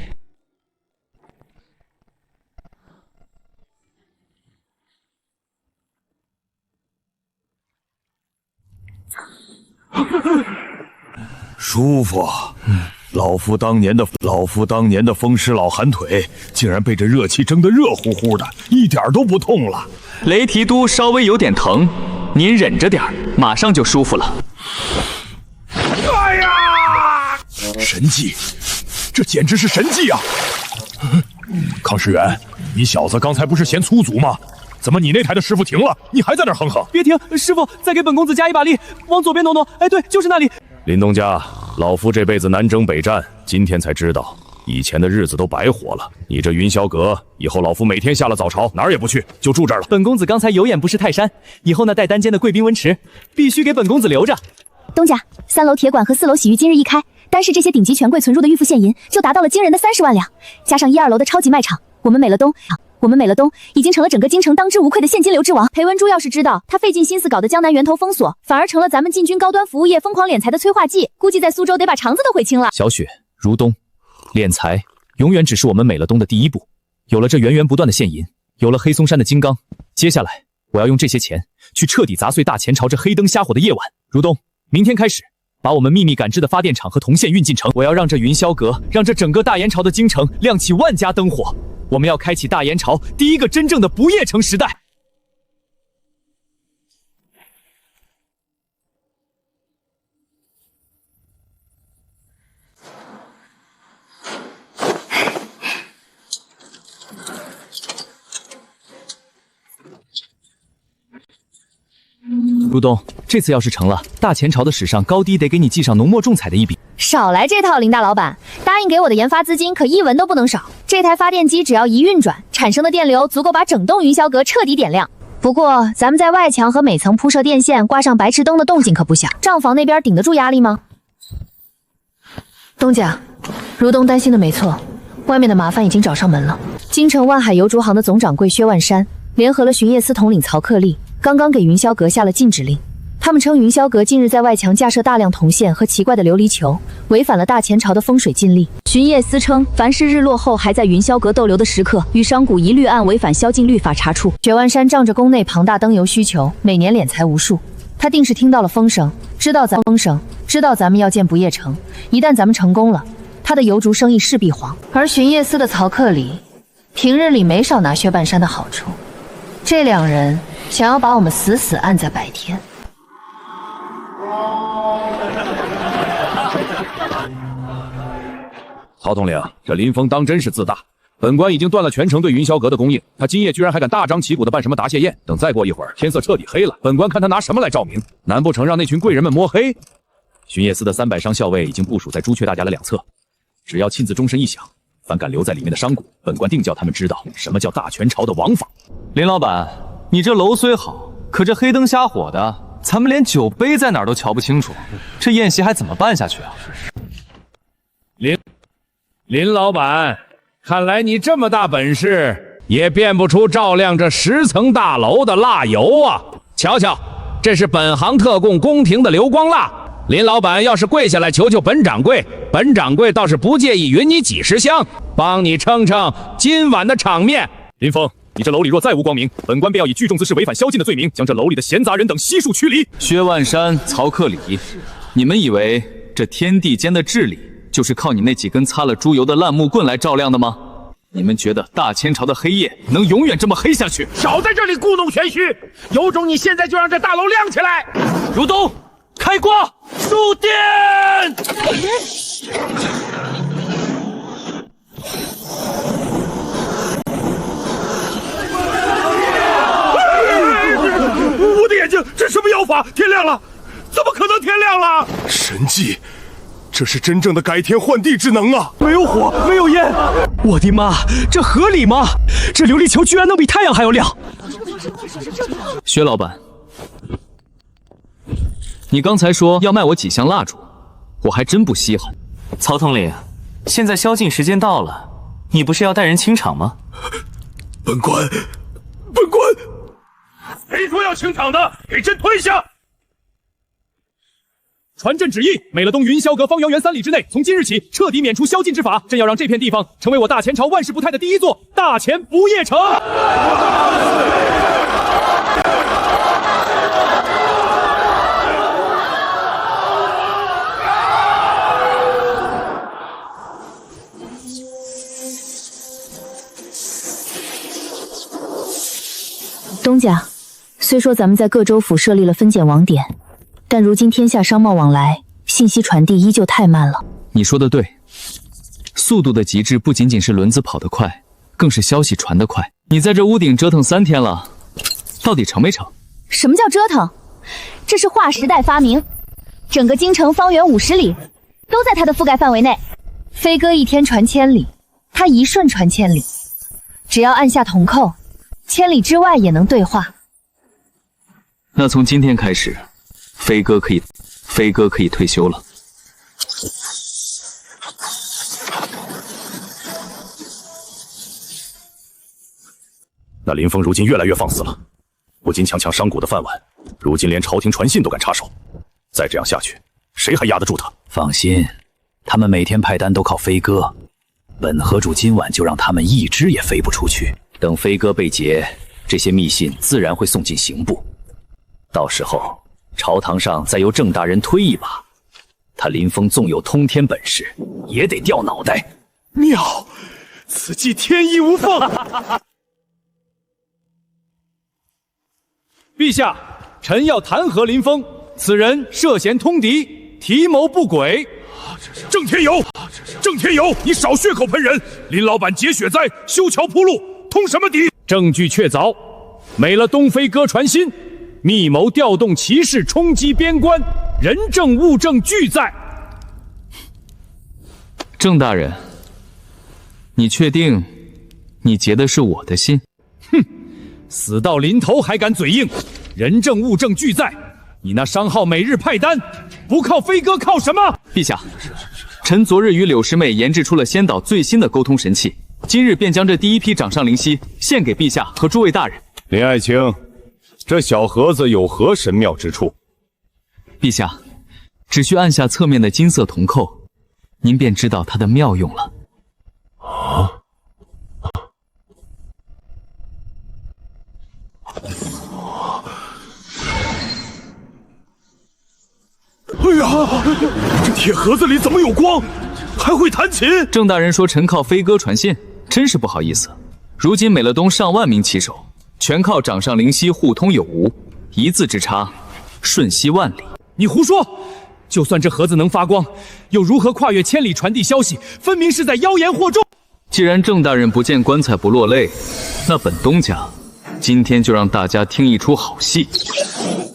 舒服。老夫当年的风湿老寒腿，竟然被这热气蒸得热乎乎的，一点都不痛了。雷提督稍微有点疼，您忍着点儿，马上就舒服了。哎呀！神技，这简直是神技啊！康世元，你小子刚才不是嫌粗俗吗？怎么你那台的师傅停了，你还在那儿哼哼？别停，师傅，再给本公子加一把力，往左边挪挪。哎，对，就是那里。林东家，老夫这辈子南征北战，今天才知道，以前的日子都白活了。你这云霄阁，以后老夫每天下了早朝，哪儿也不去，就住这儿了。本公子刚才有眼不识泰山，以后那带单间的贵宾温池，必须给本公子留着。东家，3楼铁馆和4楼洗浴今日一开，单是这些顶级权贵存入的预付现银，就达到了惊人的30万两，加上1、2楼的超级卖场，我们美乐东已经成了整个京城当之无愧的现金流之王。裴文珠要是知道他费尽心思搞的江南源头封锁，反而成了咱们进军高端服务业疯狂敛财的催化剂，估计在苏州得把肠子都悔青了。小雪、如东，敛财永远只是我们美乐东的第一步。有了这源源不断的现银，有了黑松山的金刚，接下来我要用这些钱去彻底砸碎大前朝这黑灯瞎火的夜晚。如东，明天开始把我们秘密赶制的发电厂和铜线运进城，我要让这云霄阁，让这整个大延朝的京城亮起万家灯火。我们要开启大延朝第一个真正的不夜城时代。如东，这次要是成了，大前朝的史上高低得给你记上浓墨重彩的一笔。少来这套，林大老板，答应给我的研发资金可一文都不能少。这台发电机只要一运转，产生的电流足够把整栋云霄阁彻底点亮。不过咱们在外墙和每层铺设电线，挂上白炽灯的动静可不小，账房那边顶得住压力吗？东家，如东担心的没错，外面的麻烦已经找上门了。京城万海邮竹行的总掌柜薛万山联合了巡夜司统领曹克利，刚刚给云霄阁下了禁止令。他们称云霄阁近日在外墙架设大量铜线和奇怪的琉璃球，违反了大前朝的风水禁令。巡夜司称，凡是日落后还在云霄阁逗留的食客，与商贾一律按违反宵禁律法查处。雪万山仗着宫内庞大灯油需求，每年敛财无数。他定是听到了风声，知道咱们要建不夜城，一旦咱们成功了，他的油烛生意势必黄。而巡夜司的曹克里，平日里没少拿薛半山的好处，这两人想要把我们死死按在白天。曹统领，这林峰当真是自大，本官已经断了全城对云霄阁的供应，他今夜居然还敢大张旗鼓的办什么答谢宴，等再过一会儿天色彻底黑了，本官看他拿什么来照明？难不成让那群贵人们摸黑？巡夜司的300商校尉已经部署在朱雀大衙的两侧，只要亲自钟声一响，凡敢留在里面的商贾，本官定叫他们知道什么叫大权朝的王法。林老板，你这楼虽好，可这黑灯瞎火的，咱们连酒杯在哪儿都瞧不清楚，这宴席还怎么办下去啊？林老板，看来你这么大本事，也变不出照亮这10层大楼的蜡油啊！瞧瞧，这是本行特供宫廷的流光蜡。林老板要是跪下来求求本掌柜，本掌柜倒是不介意匀你几10箱，帮你撑撑今晚的场面。林峰，你这楼里若再无光明，本官便要以聚众滋事违反宵禁的罪名，将这楼里的闲杂人等悉数驱离。薛万山、曹克礼，你们以为这天地间的治理就是靠你那几根擦了猪油的烂木棍来照亮的吗？你们觉得大千朝的黑夜能永远这么黑下去？少在这里故弄玄虚，有种你现在就让这大楼亮起来！如东，开挂，入殿！我的眼睛，这什么妖法？天亮了，怎么可能天亮了？神迹！这是真正的改天换地之能啊！没有火，没有烟，我的妈，这合理吗？这琉璃球居然能比太阳还要亮！薛老板，你刚才说要卖我几箱蜡烛，我还真不稀罕。曹统领，现在宵禁时间到了，你不是要带人清场吗？本官，谁说要清场的？给朕退下！传朕旨意，美乐东云霄阁方圆3里之内，从今日起彻底免除宵禁之法。朕要让这片地方成为我大前朝万世不汰的第一座大前不夜城。东家，虽说咱们在各州府设立了分拣网点，但如今天下商贸往来，信息传递依旧太慢了。你说的对，速度的极致不仅仅是轮子跑得快，更是消息传得快。你在这屋顶折腾3天了，到底成没成？什么叫折腾？这是划时代发明，整个京城方圆50里都在他的覆盖范围内。飞鸽1天传千里，他1瞬传千里，只要按下铜扣，千里之外也能对话。那从今天开始，飞鸽可以退休了。那林峰如今越来越放肆了，不仅抢商贾的饭碗，如今连朝廷传信都敢插手。再这样下去，谁还压得住他？放心，他们每天派单都靠飞鸽，本河主今晚就让他们一只也飞不出去。等飞鸽被劫，这些密信自然会送进刑部。到时候朝堂上再由郑大人推一把，他林峰纵有通天本事，也得掉脑袋。妙，此计天衣无缝。陛下，臣要弹劾林峰，此人涉嫌通敌，提谋不轨。郑天友，你少血口喷人！林老板劫雪灾，修桥铺路，通什么敌？证据确凿，美了东飞鸽传信，密谋调动骑士冲击边关，人证物证俱在。郑大人，你确定你劫的是我的信？哼，死到临头还敢嘴硬，人证物证俱在。你那商号每日派单，不靠飞鸽靠什么？陛下，臣昨日与柳师妹研制出了仙岛最新的沟通神器，今日便将这第1批掌上灵犀献给陛下和诸位大人。林爱卿，这小盒子有何神妙之处？陛下，只需按下侧面的金色铜扣，您便知道它的妙用了。啊！哎呀，这铁盒子里怎么有光？还会弹琴？郑大人说臣靠飞鸽传信，真是不好意思。如今美乐东上万名骑手，全靠掌上灵犀互通有无，一字之差，瞬息万里。你胡说！就算这盒子能发光，又如何跨越千里传递消息？分明是在妖言惑众。既然郑大人不见棺材不落泪，那本东家今天就让大家听一出好戏。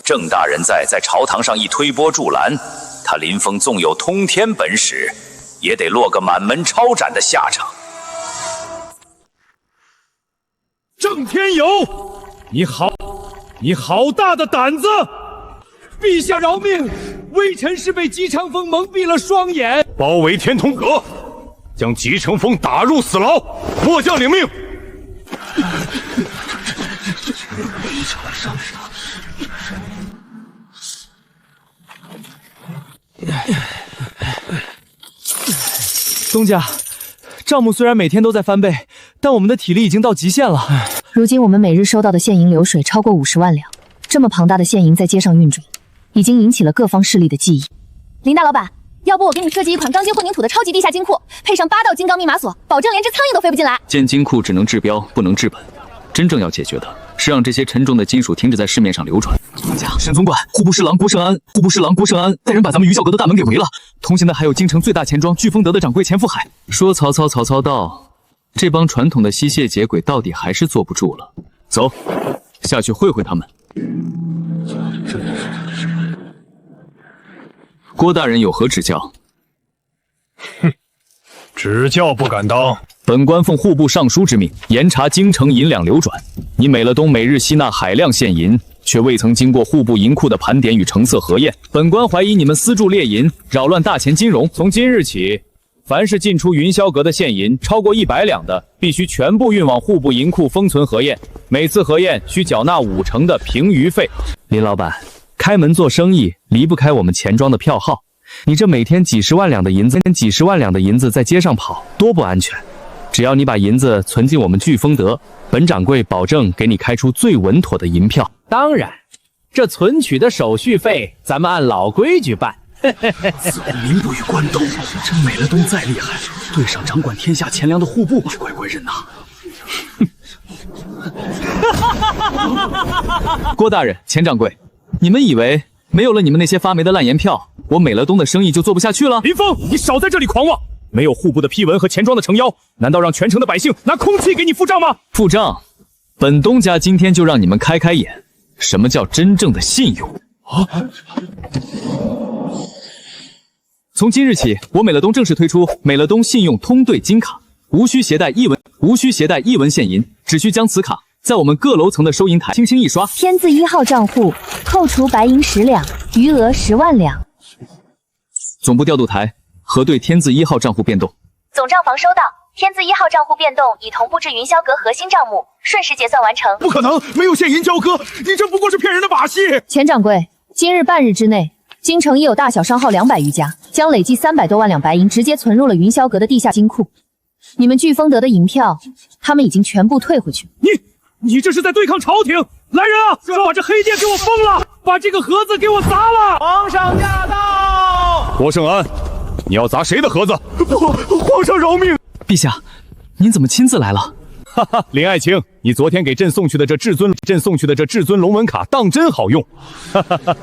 郑大人在朝堂上一推波助澜，他林峰纵有通天本事，也得落个满门抄斩的下场。郑天友，你好大的胆子！陛下饶命，微臣是被姬长风蒙蔽了双眼。包围天通阁，将姬承风打入死牢，末将领命。东家，账目虽然每天都在翻倍，但我们的体力已经到极限了。如今我们每日收到的现银流水超过50万两，这么庞大的现银在街上运转，已经引起了各方势力的记忆。林大老板，要不我给你设计一款钢筋混凝土的超级地下金库，配上8道金刚密码锁，保证连只苍蝇都飞不进来。建金库只能治标，不能治本。真正要解决的是让这些沉重的金属停止在市面上流传。沈总管，户部侍郎郭胜安带人把咱们云霄阁的大门给围了。同行的还有京城最大钱庄飓风阁的掌柜钱富海。说曹操到，这帮传统的吸血劫鬼到底还是坐不住了。走，下去会会他们。郭大人有何指教？哼，指教不敢当。本官奉户部尚书之命，严查京城银两流转。你美乐东每日吸纳海量现银，却未曾经过户部银库的盘点与成色核验。本官怀疑你们私铸劣银，扰乱大钱金融。从今日起，凡是进出云霄阁的现银超过100两的，必须全部运往户部银库封存核验。每次核验需缴纳50%的评余费。林老板，开门做生意离不开我们钱庄的票号。你这每天几十万两的银子在街上跑，多不安全。只要你把银子存进我们飓风阁，本掌柜保证给你开出最稳妥的银票。当然，这存取的手续费咱们按老规矩办。此物名不与官斗，这美乐东再厉害，对上掌管天下钱粮的户部乖人呐。郭大人、钱掌柜，你们以为没有了你们那些发霉的烂盐票，我美乐东的生意就做不下去了？林峰，你少在这里狂妄！没有户部的批文和钱庄的诚邀，难道让全城的百姓拿空气给你付账吗？付账，本东家今天就让你们开开眼，什么叫真正的信用啊！从今日起，我美乐东正式推出美乐东信用通兑金卡，无需携带一文现银，只需将此卡在我们各楼层的收银台轻轻一刷，天字1号账户扣除白银10两，余额10万两。总部调度台核对天字1号账户变动。总账房收到，天字1号账户变动已同步至云霄阁核心账目，瞬时结算完成。不可能，没有现银交割，你这不过是骗人的把戏。钱掌柜，今日半日之内，京城已有大小商号200余家，将累计300多万两白银直接存入了云霄阁的地下金库。你们飓风阁的银票，他们已经全部退回去。你这是在对抗朝廷！来人啊，把这黑店给我封了，把这个盒子给我砸了！皇上驾到！郭胜安，你要砸谁的盒子？皇上饶命！陛下，您怎么亲自来了？哈哈，林爱卿，你昨天给朕送去的这至尊龙纹卡当真好用。哈哈哈，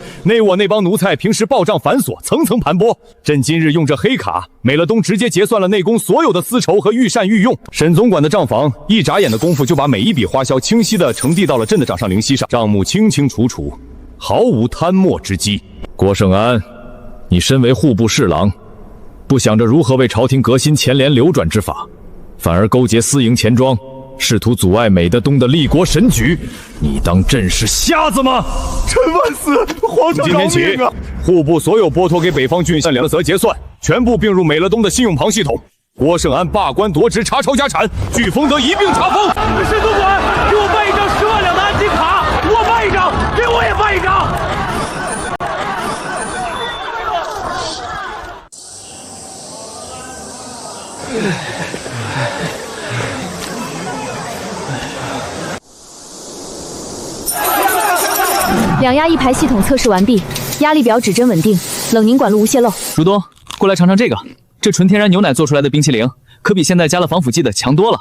我那帮奴才平时报账繁琐，层层盘剥，朕今日用这黑卡，美乐东直接结算了内宫所有的私仇和御膳御用。沈总管的账房一眨眼的功夫就把每一笔花销清晰地呈递到了朕的掌上灵犀上，账目清清楚楚，毫无贪墨之机。郭胜安，你身为户部侍郎，不想着如何为朝廷革新钱粮流转之法，反而勾结私营钱庄，试图阻碍美德东的立国神举，你当朕是瞎子吗？臣万死！皇上饶命啊！户部所有拨托给北方郡县2则结算，全部并入美乐东的信用旁系统。郭胜安罢官夺职，查抄家产，飓风阁一并查封。沈总管，给我办一张10万两的安金卡，我办一张，给我也办一张。2压1排系统测试完毕，压力表指针稳定，冷凝管路无泄漏。如东，过来尝尝这个，这纯天然牛奶做出来的冰淇淋，可比现在加了防腐剂的强多了。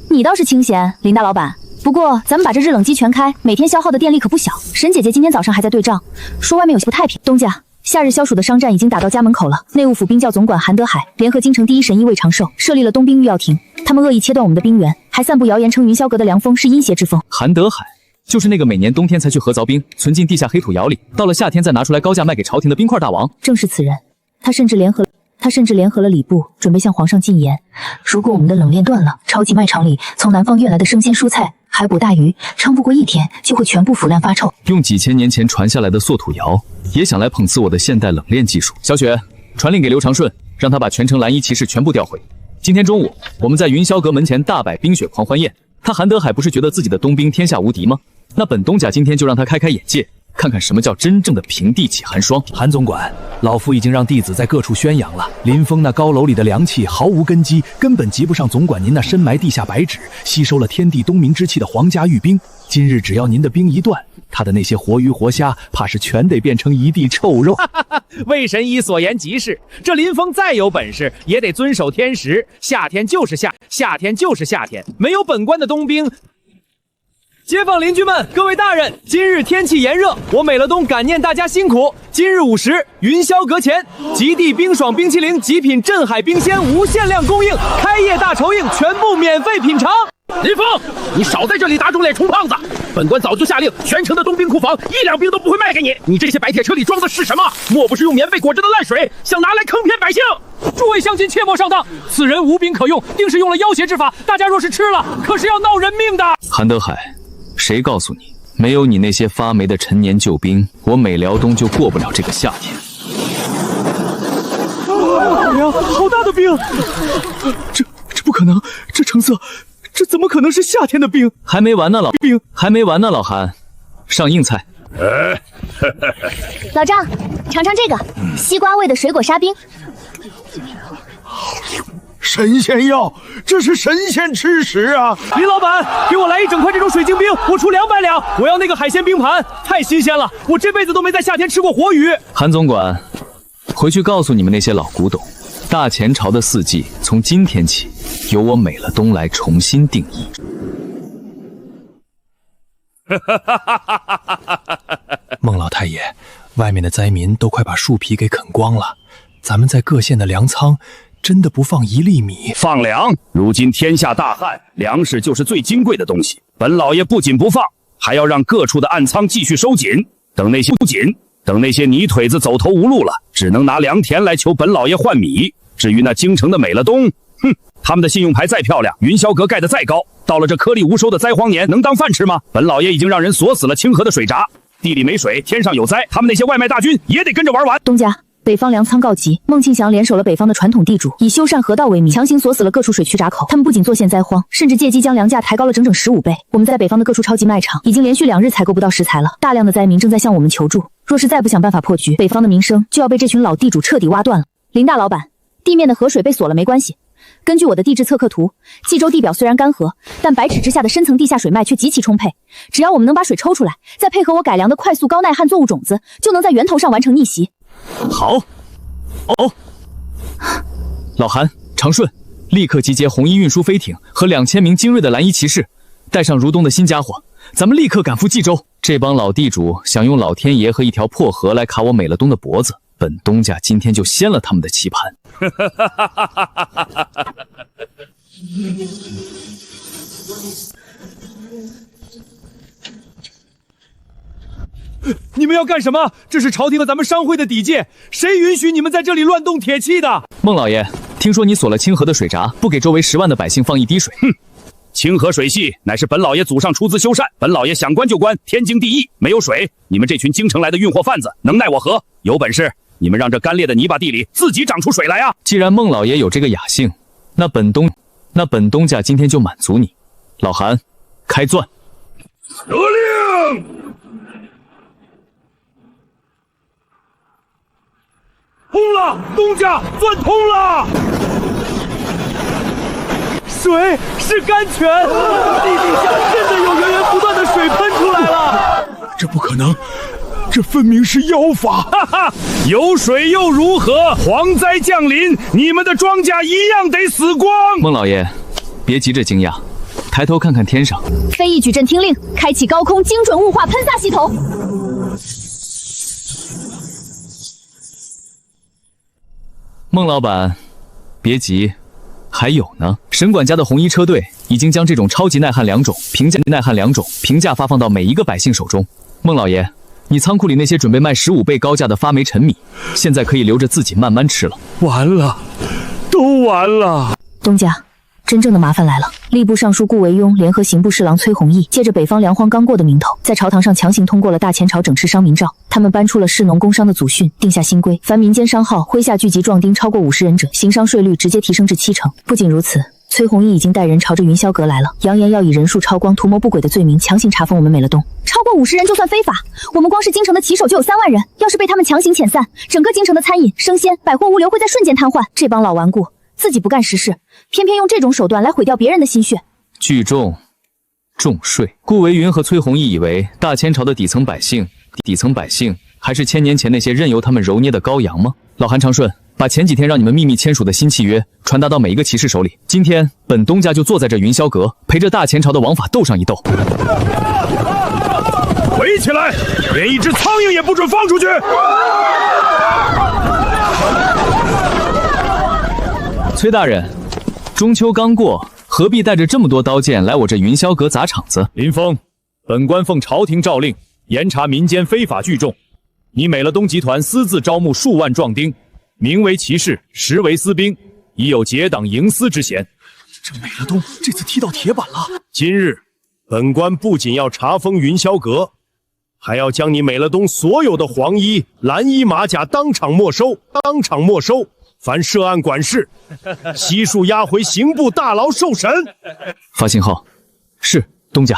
你倒是清闲，林大老板。不过咱们把这制冷机全开，每天消耗的电力可不小。沈姐姐今天早上还在对账，说外面有些不太平。东家，夏日消暑的商战已经打到家门口了。内务府兵教总管韩德海联合京城第一神医魏长寿，设立了东兵御药亭。他们恶意切断我们的兵源，还散布谣言称云霄阁的凉风是阴邪之风。韩德海就是那个每年冬天才去河凿冰，存进地下黑土窑里，到了夏天再拿出来高价卖给朝廷的冰块大王。正是此人，他甚至联合了礼部，准备向皇上进言：如果我们的冷链断了，超级卖场里从南方运来的生鲜蔬菜、海捕大鱼，撑不过1天就会全部腐烂发臭。用几千年前传下来的塑土窑，也想来碰瓷我的现代冷链技术。小雪，传令给刘长顺，让他把全城蓝衣骑士全部调回。今天中午，我们在云霄阁门前大摆冰雪狂欢宴。他韩德海不是觉得自己的冬兵天下无敌吗？那本东家今天就让他开开眼界，看看什么叫真正的平地起寒霜。韩总管，老夫已经让弟子在各处宣扬了，林峰那高楼里的凉气毫无根基，根本及不上总管您那深埋地下白纸、吸收了天地冬眠之气的皇家御兵。今日只要您的兵一断，他的那些活鱼活虾，怕是全得变成一地臭肉。魏神医所言极是，这林峰再有本事，也得遵守天时。夏天就是夏天就是夏天，没有本官的冬兵。街坊邻居们，各位大人，今日天气炎热，我美乐东感念大家辛苦。今日午时，云霄阁前，极地冰爽冰淇淋极品镇海冰鲜无限量供应，开业大酬应，全部免费品尝。林峰，你少在这里打肿脸充胖子！本官早就下令，全城的冬兵库房1两冰都不会卖给你。你这些白铁车里装的是什么？莫不是用棉被裹着的烂水，想拿来坑骗百姓？诸位乡亲切莫上当，此人无冰可用，定是用了要挟之法。大家若是吃了，可是要闹人命的。韩德海，谁告诉你，没有你那些发霉的陈年旧冰，我美辽东就过不了这个夏天。娘，好大的冰！这不可能，这成色。这怎么可能是夏天的冰？还没完呢，老韩，上硬菜。老张，尝尝这个西瓜味的水果沙冰。神仙药，这是神仙吃食啊！林老板，给我来一整块这种水晶冰，我出200两。我要那个海鲜冰盘，太新鲜了，我这辈子都没在夏天吃过活鱼。韩总管，回去告诉你们那些老古董，大前朝的4季从今天起由我美乐东来重新定义。孟老太爷，外面的灾民都快把树皮给啃光了，咱们在各县的粮仓真的不放1粒米？放粮！如今天下大旱，粮食就是最金贵的东西。本老爷不仅不放，还要让各处的暗仓继续收紧。等那些泥腿子走投无路了，只能拿良田来求本老爷换米。至于那京城的美乐东，他们的信用牌再漂亮，云霄阁盖得再高，到了这颗粒无收的灾荒年，能当饭吃吗？本老爷已经让人锁死了清河的水闸，地里没水，天上有灾，他们那些外卖大军也得跟着玩完。东家，北方粮仓告急，孟庆祥联手了北方的传统地主，以修缮河道为名，强行锁死了各处水渠闸口。他们不仅作陷灾荒，甚至借机将粮价抬高了整整15倍。我们在北方的各处超级卖场已经连续2日采购不到食材了，大量的灾民正在向我们求助。若是再不想办法破局，北方的民生就要被这群老地主彻底挖断了。林大老板，地面的河水被锁了没关系。根据我的地质测刻图，冀州地表虽然干涸，但百尺之下的深层地下水脉却极其充沛。只要我们能把水抽出来，再配合我改良的快速高耐旱作物种子，就能在源头上完成逆袭。好，老韩、长顺，立刻集结红衣运输飞艇和2000名精锐的蓝衣骑士，带上如东的新家伙，咱们立刻赶赴冀州。这帮老地主想用老天爷和一条破河来卡我美乐东的脖子，本东家今天就掀了他们的棋盘。你们要干什么？这是朝廷和咱们商会的底界，谁允许你们在这里乱动铁器的？孟老爷，听说你锁了清河的水闸，不给周围10万的百姓放一滴水。清河水系乃是本老爷祖上出资修缮，本老爷想关就关，天经地义。没有水，你们这群京城来的运货贩子能奈我何？有本事你们让这干裂的泥巴地里自己长出水来啊！既然孟老爷有这个雅兴，那本东家今天就满足你。老韩，开钻！得令！通了，东家钻通了！水是甘泉，地底下真的有源源不断的水喷出来了。这不可能，这分明是妖法！哈哈，有水又如何？蝗灾降临，你们的庄稼一样得死光。孟老爷，别急着惊讶，抬头看看天上。飞翼矩阵听令，开启高空精准雾化喷洒系统。孟老板，别急，还有呢。沈管家的红衣车队已经将这种超级耐旱良种平价发放到每一个百姓手中。孟老爷，你仓库里那些准备卖15倍高价的发霉陈米，现在可以留着自己慢慢吃了。完了，都完了。东家，真正的麻烦来了。吏部尚书顾维庸联合刑部侍郎崔弘毅，借着北方粮荒刚过的名头，在朝堂上强行通过了大前朝整治商民诏。他们搬出了士农工商的祖训，定下新规，凡民间商号麾下聚集壮丁超过50人者，刑商税率直接提升至70%。不仅如此，崔弘毅已经带人朝着云霄阁来了，扬言要以人数超光、图谋不轨的罪名强行查封我们美乐东。超过50人就算非法，我们光是京城的骑手就有3万人，要是被他们强行遣散，整个京城的餐饮、生鲜、百货物流会在瞬间瘫痪。这帮老顽固，自己不干实事，偏偏用这种手段来毁掉别人的心血。聚众重税，顾维云和崔弘毅以为大前朝的底层百姓还是1000年前那些任由他们揉捏的羔羊吗？老韩长顺，把前几天让你们秘密签署的新契约传达到每一个骑士手里。今天本东家就坐在这云霄阁，陪着大前朝的王法斗上一斗。围起来，连一只苍蝇也不准放出去！崔大人，中秋刚过，何必带着这么多刀剑来我这云霄阁砸场子？林峰，本官奉朝廷诏令，严查民间非法聚众。你美乐东集团私自招募数万壮丁，名为骑士，实为私兵，已有结党营私之嫌。这美乐东这次踢到铁板了。今日，本官不仅要查封云霄阁，还要将你美乐东所有的黄衣、蓝衣、马甲当场没收。凡涉案管事，悉数押回刑部大牢受审。发信号，是东家。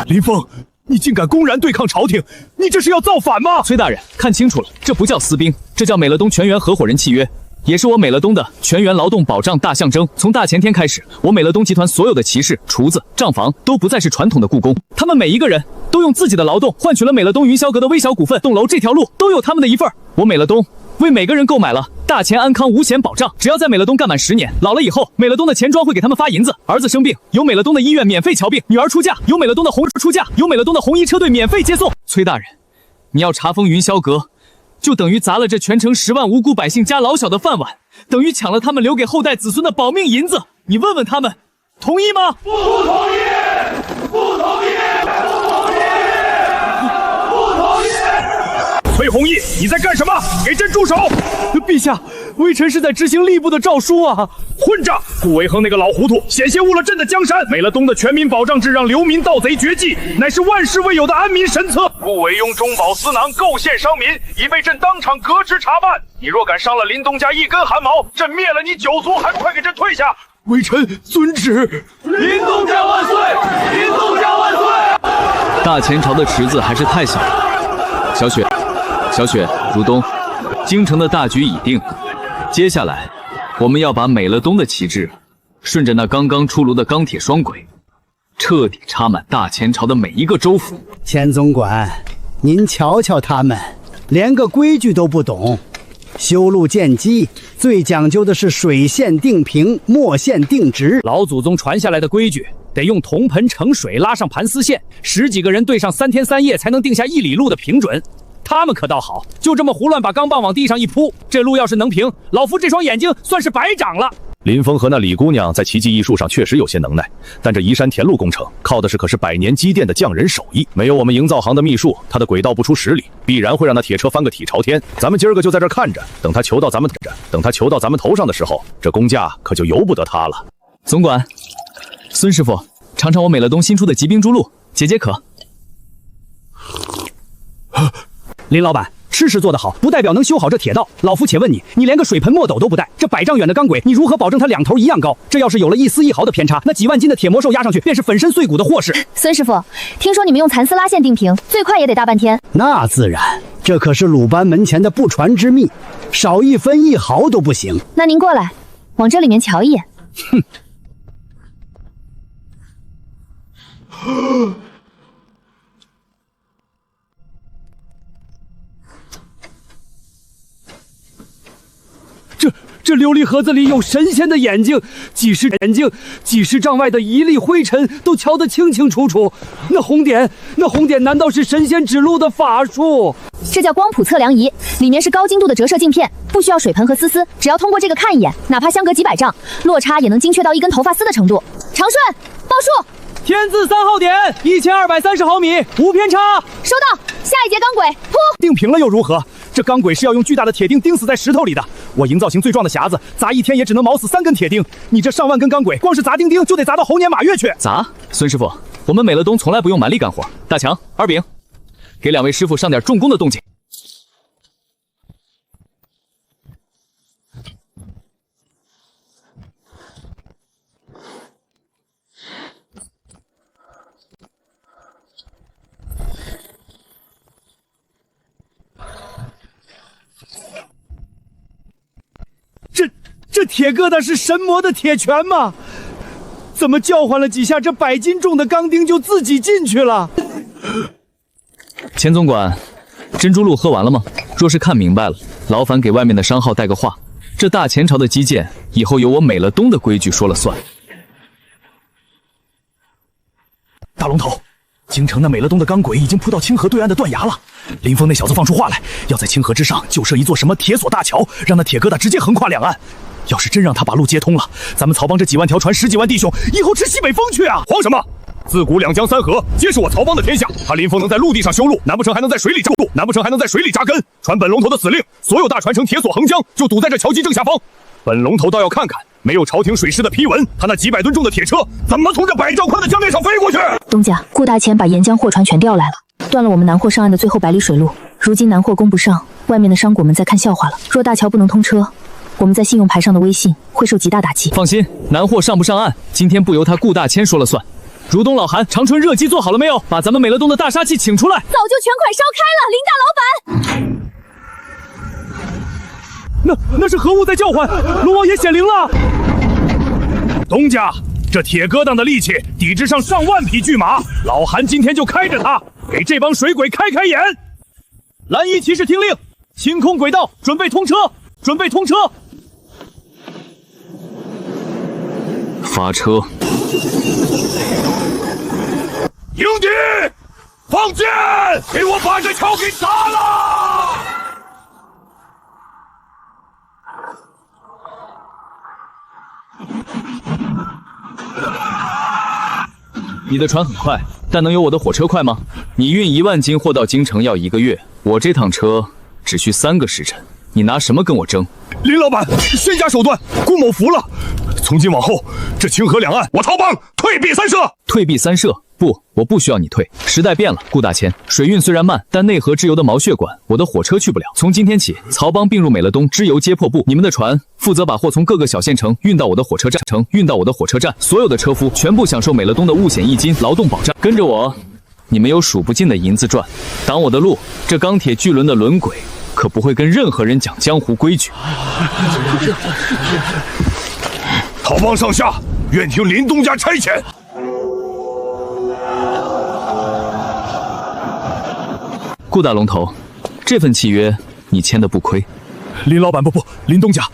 林峰，你竟敢公然对抗朝廷，你这是要造反吗？崔大人，看清楚了，这不叫私兵，这叫美乐东全员合伙人契约，也是我美乐东的全员劳动保障大象征。从大前天开始，我美乐东集团所有的骑士、厨子、账房都不再是传统的雇工，他们每一个人都用自己的劳动换取了美乐东云霄阁的微小股份，栋楼这条路都有他们的一份。我美乐东为每个人购买了大前安康无险保障，只要在美乐东干满10年，老了以后，美乐东的钱庄会给他们发银子。儿子生病，有美乐东的医院免费瞧病；女儿出嫁，有美乐东的红衣车队免费接送。崔大人，你要查封云霄阁，就等于砸了这全城10万无辜百姓家老小的饭碗，等于抢了他们留给后代子孙的保命银子。你问问他们，同意吗？不同意！不同意！崔弘毅，你在干什么？给朕住手！陛下，微臣是在执行吏部的诏书啊！混账！顾维亨那个老糊涂，险些误了朕的江山。美乐东的全民保障制让流民盗贼绝迹，乃是万世未有的安民神策。顾维庸中饱私囊，构陷商民，已被朕当场革职查办。你若敢伤了林东家一根汗毛，朕灭了你9族，还不快给朕退下！微臣遵旨。林东家万岁！林东家万岁！大前朝的池子还是太小了。小雪，如东，京城的大局已定，接下来我们要把美乐东的旗帜顺着那刚刚出炉的钢铁双轨，彻底插满大前朝的每一个州府。钱总管，您瞧瞧他们，连个规矩都不懂。修路建基最讲究的是水线定平，墨线定直。老祖宗传下来的规矩，得用铜盆盛水，拉上盘丝线，10几个人对上3天3夜，才能定下1里路的平准。他们可倒好，就这么胡乱把钢棒往地上一铺，这路要是能平，老夫这双眼睛算是白长了。林峰和那李姑娘在奇技艺术上确实有些能耐，但这移山填路工程靠的可是百年积淀的匠人手艺，没有我们营造行的秘术，他的轨道不出10里，必然会让那铁车翻个体朝天。咱们今儿个就在这看着，等他求到咱们头上的时候，这工价可就由不得他了。总管，孙师傅，尝尝我美乐东新出的疾病猪露，解解渴。林老板，吃食做得好，不代表能修好这铁道。老夫且问你，你连个水盆墨斗都不带，这100丈远的钢轨，你如何保证它2头一样高？这要是有了1丝1毫的偏差，那几万斤的铁魔兽压上去，便是粉身碎骨的祸事。孙师傅，听说你们用蚕丝拉线定平，最快也得大半天。那自然，这可是鲁班门前的不传之秘，少1分1毫都不行。那您过来，往这里面瞧一眼。哼。这琉璃盒子里有神仙的眼睛，几十丈外的一粒灰尘都瞧得清清楚楚。那红点难道是神仙指路的法术？这叫光谱测量仪，里面是高精度的折射镜片，不需要水盆和丝丝，只要通过这个看一眼，哪怕相隔几百丈，落差也能精确到一根头发丝的程度。长顺，报数。天字3号点，1230毫米，无偏差。收到，下一节钢轨铺。定平了又如何？这钢轨是要用巨大的铁钉钉死在石头里的。我营造型最壮的匣子，砸一天也只能铆死3根铁钉。你这上万根钢轨，光是砸钉钉就得砸到猴年马月去。砸，孙师傅，我们美乐东从来不用蛮力干活。大强、二饼，给2位师傅上点重工的动静。这铁疙瘩是神魔的铁拳吗？怎么叫唤了几下，这100斤重的钢钉就自己进去了？钱总管，珍珠露喝完了吗？若是看明白了，劳烦给外面的商号带个话，这大前朝的基建以后由我美乐东的规矩说了算。大龙头，京城那美乐东的钢轨已经铺到清河对岸的断崖了。林峰那小子放出话来，要在清河之上就设一座什么铁索大桥，让那铁疙瘩直接横跨两岸。要是真让他把路接通了，咱们曹帮这几万条船、10几万弟兄，以后吃西北风去啊！慌什么？自古2江3河皆是我曹帮的天下。他林峰能在陆地上修路，难不成还能在水里扎根？传本龙头的死令，所有大船乘铁索横江，就堵在这桥基正下方。本龙头倒要看看，没有朝廷水师的批文，他那几百吨重的铁车怎么从这100丈宽的江面上飞过去？东家，顾大钱把沿江货船全调来了，断了我们南货上岸的最后100里水路。如今南货供不上，外面的商贾们在看笑话了。若大桥不能通车，我们在信用牌上的威信会受极大打击。放心，南货上不上岸，今天不由他顾大千说了算。如东老韩，长春热鸡做好了没有？把咱们美乐东的大杀器请出来。早就全款烧开了，林大老板。那是何物在叫唤？龙王爷显灵了！东家，这铁疙瘩的力气抵制上上万匹巨马，老韩今天就开着它，给这帮水鬼开开眼。蓝衣骑士听令，清空轨道，准备通车！发车！迎敌！放箭！给我把这桥给砸了！你的船很快，但能有我的火车快吗？你运1万斤货到京城要1个月，我这趟车只需3个时辰，你拿什么跟我争？林老板，仙家手段，顾某服了。从今往后，这清河两岸，我曹帮退避三舍。退避三舍？不，我不需要你退。时代变了，顾大钱，水运虽然慢，但内河支油的毛血管，我的火车去不了。从今天起，曹帮并入美乐东支油接迫部，你们的船负责把货从各个小县城运到我的火车站，所有的车夫全部享受美乐东的5险1金劳动保障。跟着我，你们有数不尽的银子赚。挡我的路，这钢铁巨轮的轮轨可不会跟任何人讲江湖规矩。曹帮上下愿听林东家差遣。顾大龙头，这份契约你签的不亏。林老板，不，林东家，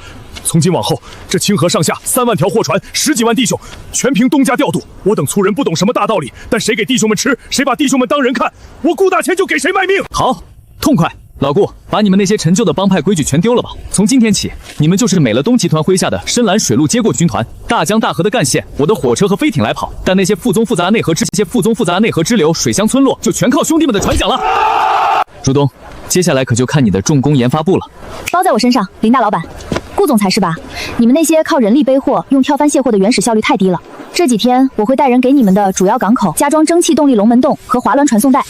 从今往后，这清河上下3万条货船，10几万弟兄，全凭东家调度。我等粗人不懂什么大道理，但谁给弟兄们吃，谁把弟兄们当人看，我顾大钱就给谁卖命。好，痛快！老顾，把你们那些陈旧的帮派规矩全丢了吧！从今天起，你们就是美乐东集团麾下的深蓝水陆接过军团。大江大河的干线，我的火车和飞艇来跑，但那些复杂内河支流、水乡村落，就全靠兄弟们的船桨了。如东，接下来可就看你的重工研发部了。包在我身上，林大老板。顾总裁是吧？你们那些靠人力背货、用跳帆卸货的原始效率太低了。这几天我会带人给你们的主要港口加装蒸汽动力龙门洞和滑轮传送带。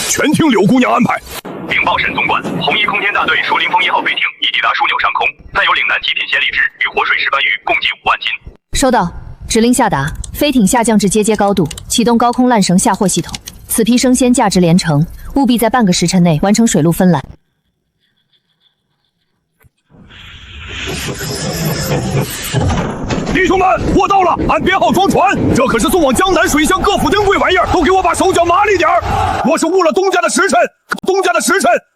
全听柳姑娘安排。禀报沈总管，红衣空天大队疏林峰1号飞艇已抵达枢纽上空，载有岭南极品鲜荔枝与活水石斑鱼共计5万斤。收到，指令下达，飞艇下降至接高度，启动高空缆绳下货系统。此批生鲜价值连城，务必在半个时辰内完成水路分缆。弟兄们，货到了，按编号装船。这可是送往江南水乡各府珍贵玩意儿，都给我把手脚麻利点儿。若是误了东家的时辰，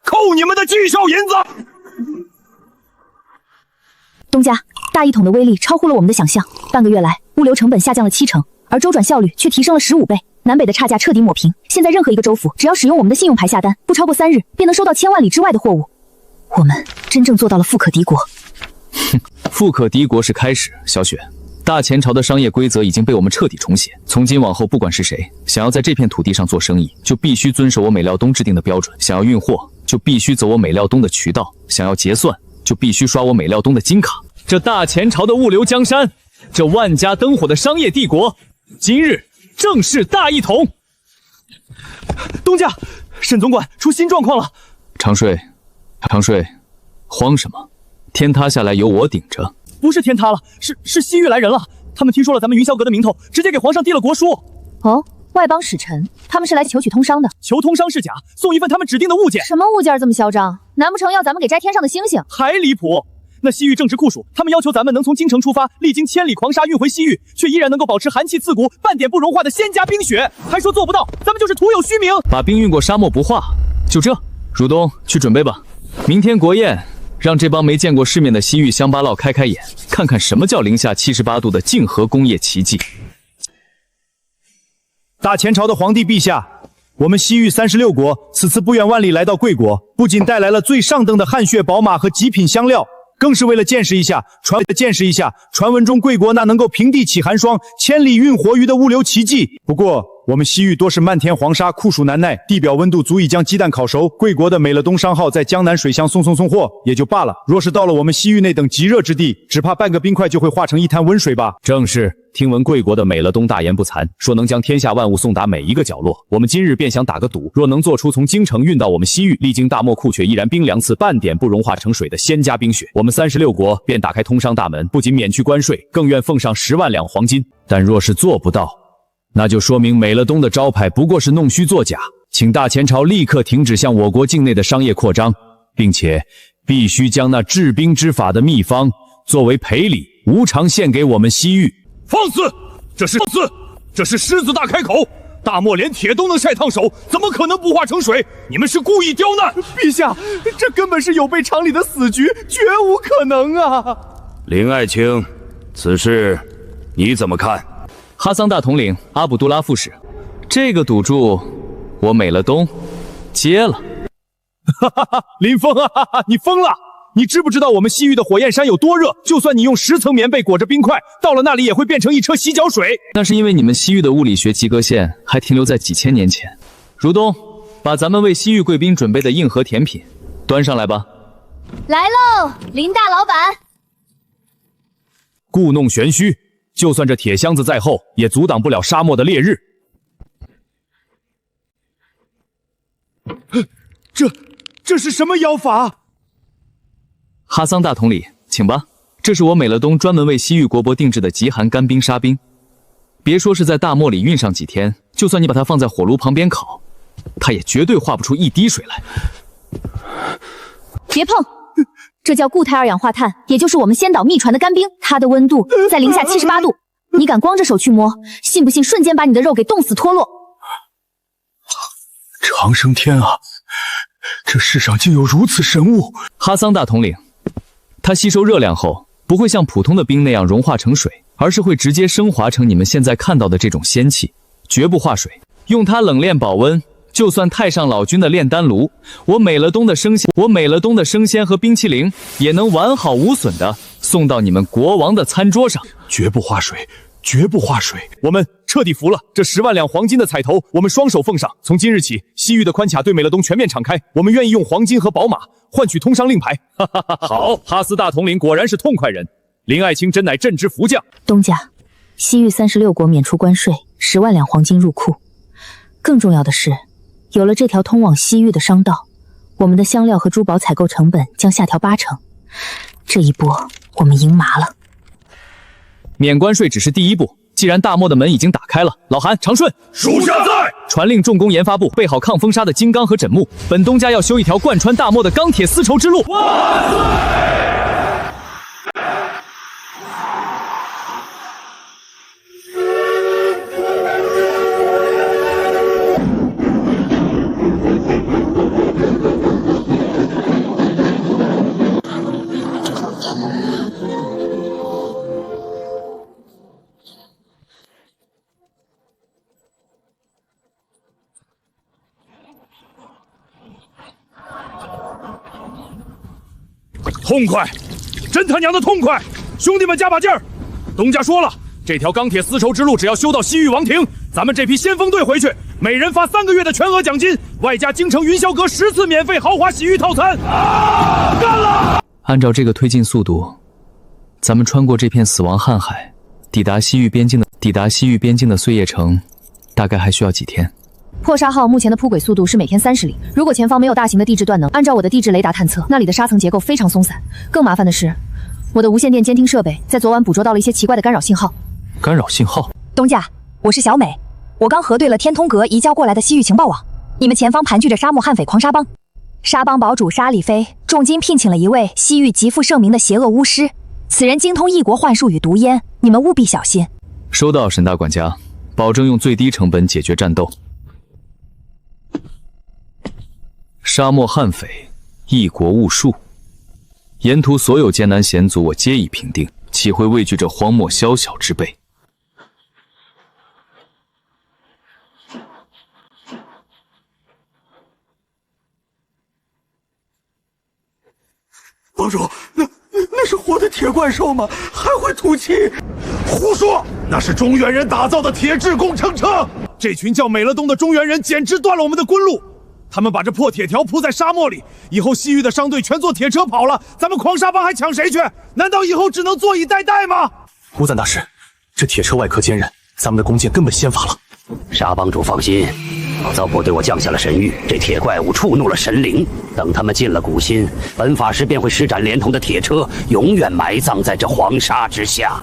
扣你们的绩效银子。东家，大一统的威力超乎了我们的想象。半个月来，物流成本下降了70%，而周转效率却提升了15倍。南北的差价彻底抹平。现在任何一个州府，只要使用我们的信用牌下单，不超过3日，便能收到1000万里之外的货物。我们真正做到了富可敌国。哼，富可敌国是开始，小雪。大前朝的商业规则已经被我们彻底重写。从今往后，不管是谁想要在这片土地上做生意，就必须遵守我美料东制定的标准；想要运货，就必须走我美料东的渠道；想要结算，就必须刷我美料东的金卡。这大前朝的物流江山，这万家灯火的商业帝国，今日正式大一统。东家，沈总管出新状况了。长睡，慌什么？天塌下来由我顶着。不是天塌了，是西域来人了。他们听说了咱们云霄阁的名头，直接给皇上递了国书。哦，外邦使臣，他们是来求取通商的。求通商是假，送一份他们指定的物件。什么物件这么嚣张？难不成要咱们给摘天上的星星？还离谱！那西域正值酷暑，他们要求咱们能从京城出发，历经千里狂沙运回西域，却依然能够保持寒气刺骨、半点不融化的仙家冰雪，还说做不到，咱们就是徒有虚名。把冰运过沙漠不化，就这。汝东，去准备吧，明天国宴。让这帮没见过世面的西域乡巴佬开开眼，看看什么叫零下78度的竞合工业奇迹。大前朝的皇帝陛下，我们西域36国此次不远万里来到贵国，不仅带来了最上等的汗血宝马和极品香料，更是为了见识一下传闻中贵国那能够平地起寒霜、千里运活鱼的物流奇迹。不过我们西域多是漫天黄沙，酷暑难耐，地表温度足以将鸡蛋烤熟。贵国的美乐东商号在江南水乡送货也就罢了，若是到了我们西域那等极热之地，只怕半个冰块就会化成一滩温水吧。正是，听闻贵国的美乐东大言不惭，说能将天下万物送达每一个角落。我们今日便想打个赌，若能做出从京城运到我们西域，历经大漠酷却依然冰凉刺，半点不融化成水的仙家冰雪，我们36国便打开通商大门，不仅免去关税，更愿奉上10万两黄金。但若是做不到，那就说明美乐东的招牌不过是弄虚作假，请大前朝立刻停止向我国境内的商业扩张，并且必须将那制冰之法的秘方作为赔礼无偿献给我们西域。放肆！这是狮子大开口！大漠连铁都能晒烫手，怎么可能不化成水？你们是故意刁难！陛下，这根本是有悖常理的死局，绝无可能啊！林爱卿，此事你怎么看？哈桑大统领阿卜杜拉副使，这个赌注我美乐东接了。哈哈哈，林峰啊，你疯了！你知不知道我们西域的火焰山有多热？就算你用10层棉被裹着冰块，到了那里也会变成一车洗脚水。那是因为你们西域的物理学及格线还停留在几千年前。如东，把咱们为西域贵宾准备的硬核甜品端上来吧。来喽，林大老板。故弄玄虚。就算这铁箱子再厚，也阻挡不了沙漠的烈日。这是什么妖法？哈桑大统领，请吧。这是我美乐东专门为西域国博定制的极寒干冰沙冰。别说是在大漠里运上几天，就算你把它放在火炉旁边烤，它也绝对化不出一滴水来。别碰！这叫固态二氧化碳，也就是我们仙岛秘传的干冰，它的温度在零下78度，你敢光着手去摸，信不信瞬间把你的肉给冻死脱落？长生天啊，这世上竟有如此神物！哈桑大统领，它吸收热量后不会像普通的冰那样融化成水，而是会直接升华成你们现在看到的这种仙气，绝不化水。用它冷链保温，就算太上老君的炼丹炉，我美乐东的生鲜和冰淇淋也能完好无损的送到你们国王的餐桌上。绝不化水，绝不化水！我们彻底服了！这10万两黄金的彩头，我们双手奉上。从今日起，西域的关卡对美乐东全面敞开，我们愿意用黄金和宝马换取通商令牌。哈哈哈！好，哈斯大统领果然是痛快人，林爱卿真乃朕之福将。东家，西域36国免除关税，10万两黄金入库。更重要的是，有了这条通往西域的商道，我们的香料和珠宝采购成本将下调80%。这一波我们赢麻了。免关税只是第一步，既然大漠的门已经打开了，老韩、长顺，属下在。传令重工研发部备好抗风沙的金刚和枕木，本东家要修一条贯穿大漠的钢铁丝绸之路。万岁！痛快，真他娘的痛快！兄弟们加把劲儿！东家说了，这条钢铁丝绸之路只要修到西域王庭，咱们这批先锋队回去，每人发3个月的全额奖金，外加京城云霄阁10次免费豪华洗浴套餐。干了！按照这个推进速度，咱们穿过这片死亡瀚海，抵达西域边境的碎叶城，大概还需要几天？破沙号目前的铺轨速度是每天30里，如果前方没有大型的地质断能，按照我的地质雷达探测，那里的沙层结构非常松散。更麻烦的是，我的无线电监听设备在昨晚捕捉到了一些奇怪的干扰信号。干扰信号？东家，我是小美，我刚核对了天通阁移交过来的西域情报网，你们前方盘踞着沙漠悍匪狂沙帮，沙帮堡主沙利菲重金聘请了一位西域极负盛名的邪恶巫师，此人精通异国幻术与毒烟，你们务必小心。收到，沈大管家，保证用最低成本解决战斗。沙漠悍匪，异国巫术，沿途所有艰难险阻我皆已平定，岂会畏惧这荒漠宵小之辈？帮主，那是活的铁怪兽吗？还会吐气？胡说！那是中原人打造的铁质工程车。这群叫美乐东的中原人简直断了我们的官路。他们把这破铁条铺在沙漠里，以后西域的商队全坐铁车跑了，咱们狂沙帮还抢谁去？难道以后只能坐以待毙吗？乌赞大师，这铁车外壳坚韧，咱们的弓箭根本先发了。沙帮主放心，老糟粕对我降下了神谕，这铁怪物触怒了神灵，等他们进了古心，本法师便会施展连同的铁车，永远埋葬在这黄沙之下。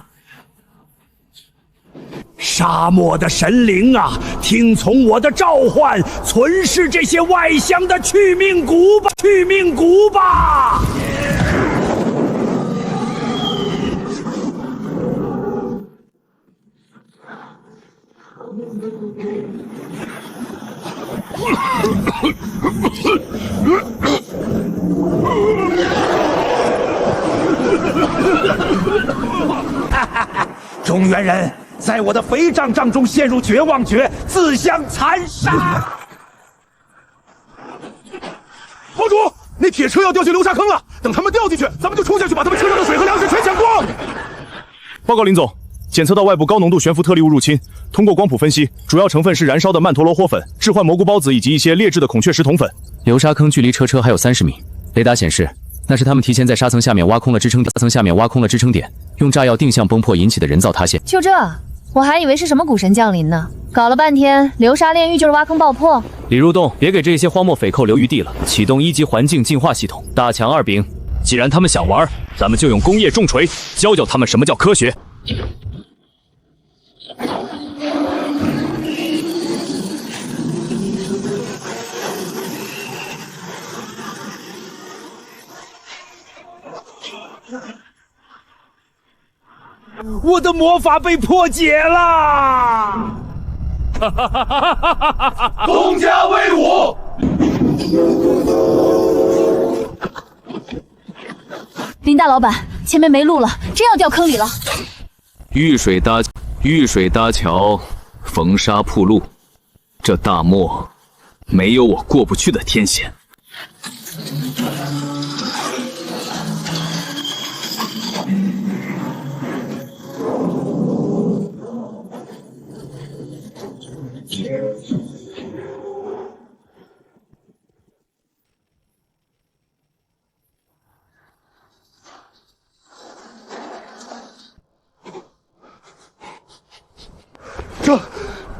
沙漠的神灵啊，听从我的召唤，存噬这些外乡的去命谷吧！去命谷吧！中原人在我的肥杖杖中陷入绝望诀，自相残杀。帮主，那铁车要掉进流沙坑了，等他们掉进去，咱们就冲下去，把他们车上的水和粮食全抢光。报告林总，检测到外部高浓度悬浮特粒物入侵，通过光谱分析，主要成分是燃烧的曼陀罗火粉、置换蘑菇孢子以及一些劣质的孔雀石铜粉。流沙坑距离车还有30米，雷达显示那是他们提前在沙层下面挖空了支撑点，用炸药定向崩破引起的人造塌陷。就这，我还以为是什么股神降临呢，搞了半天流沙炼狱就是挖坑爆破。李入洞，别给这些荒漠匪寇留余地了，启动1级环境净化系统，大强2柄。既然他们想玩，咱们就用工业重锤教教他们什么叫科学。我的魔法被破解了！东家威武！林大老板，前面没路了，真要掉坑里了。遇水搭桥，逢沙铺路，这大漠没有我过不去的天险。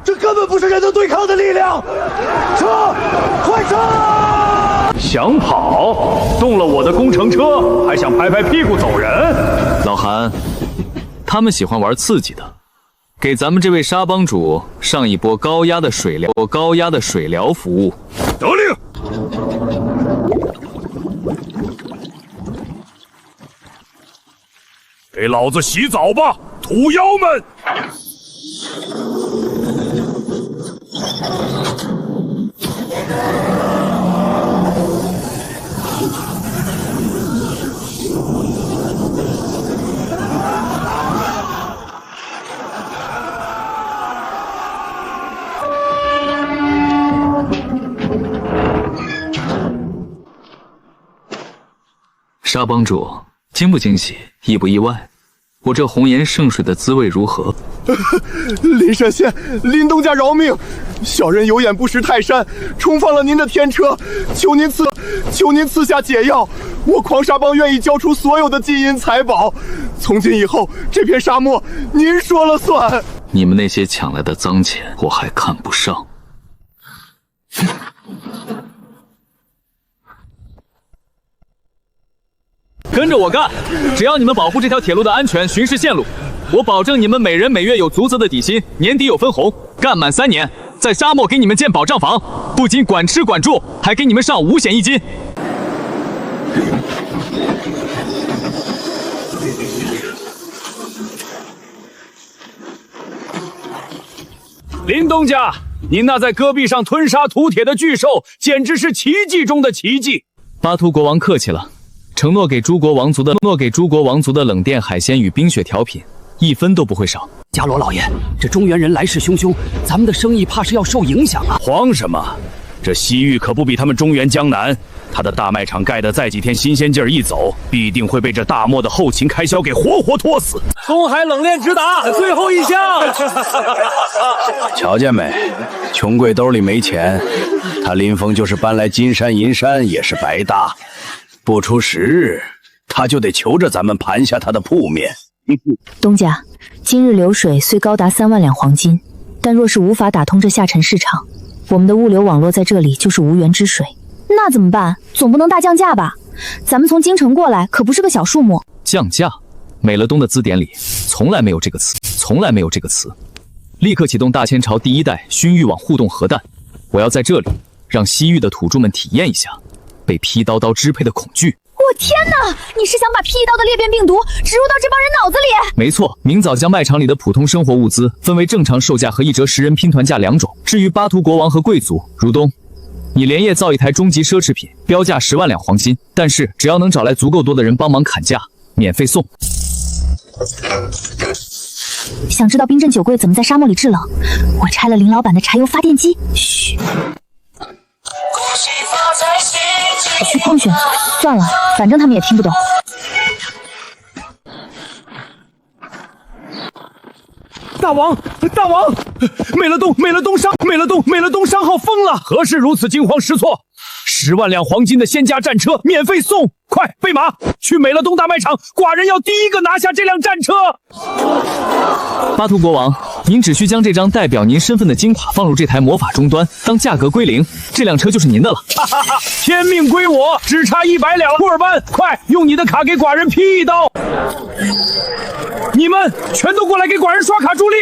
这根本不是人能对抗的力量！撤，快撤！想跑，动了我的工程车，还想拍拍屁股走人？老韩，他们喜欢玩刺激的，给咱们这位沙帮主上一波高压的水疗服务。得令。给老子洗澡吧，土妖们！沙帮主，惊不惊喜，意不意外？我这红颜圣水的滋味如何？林神仙，林东家饶命！小人有眼不识泰山，冲犯了您的天车，求您赐下解药。我狂沙帮愿意交出所有的金银财宝，从今以后这片沙漠您说了算。你们那些抢来的脏钱，我还看不上。跟着我干！只要你们保护这条铁路的安全，巡视线路，我保证你们每人每月有足责的底薪，年底有分红。干满3年，在沙漠给你们建保障房，不仅管吃管住，还给你们上5险1金。林东家，您那在戈壁上吞沙吐铁的巨兽，简直是奇迹中的奇迹。巴图国王客气了。承诺给诸国王族的冷殿海鲜与冰雪调品，1分都不会少。伽罗老爷，这中原人来势汹汹，咱们的生意怕是要受影响啊！慌什么？这西域可不比他们中原江南，他的大卖场盖的再几天新鲜劲儿一走，必定会被这大漠的后勤开销给活活拖死。东海冷链直达，最后一项。瞧见没？穷鬼兜里没钱，他林峰就是搬来金山银山也是白搭。不出10日，他就得求着咱们盘下他的铺面。东家，今日流水虽高达3万两黄金，但若是无法打通这下沉市场，我们的物流网络在这里就是无源之水。那怎么办？总不能大降价吧？咱们从京城过来可不是个小数目。降价？美乐东的字典里从来没有这个词，从来没有这个词。立刻启动大千朝第1代熏域网互动核弹，我要在这里让西域的土著们体验一下被劈刀刀支配的恐惧。我天哪！你是想把劈刀的裂变病毒植入到这帮人脑子里？没错，明早将卖场里的普通生活物资分为正常售价和1折10人拼团价2种。至于巴图国王和贵族，如东，你连夜造一台终极奢侈品，标价10万两黄金，但是只要能找来足够多的人帮忙砍价，免费送。想知道冰镇酒柜怎么在沙漠里制冷？我拆了林老板的柴油发电机。嘘。去空选，算了，反正他们也听不懂。大王，美乐东商号疯了！何事如此惊慌失措？10万两黄金的仙家战车免费送，快备马去美乐东大卖场，寡人要第一个拿下这辆战车。巴图国王，您只需将这张代表您身份的金卡放入这台魔法终端，当价格归0，这辆车就是您的了。哈哈哈！天命归我，只差100两了。库尔班，快用你的卡给寡人劈一刀！你们全都过来给寡人刷卡助力！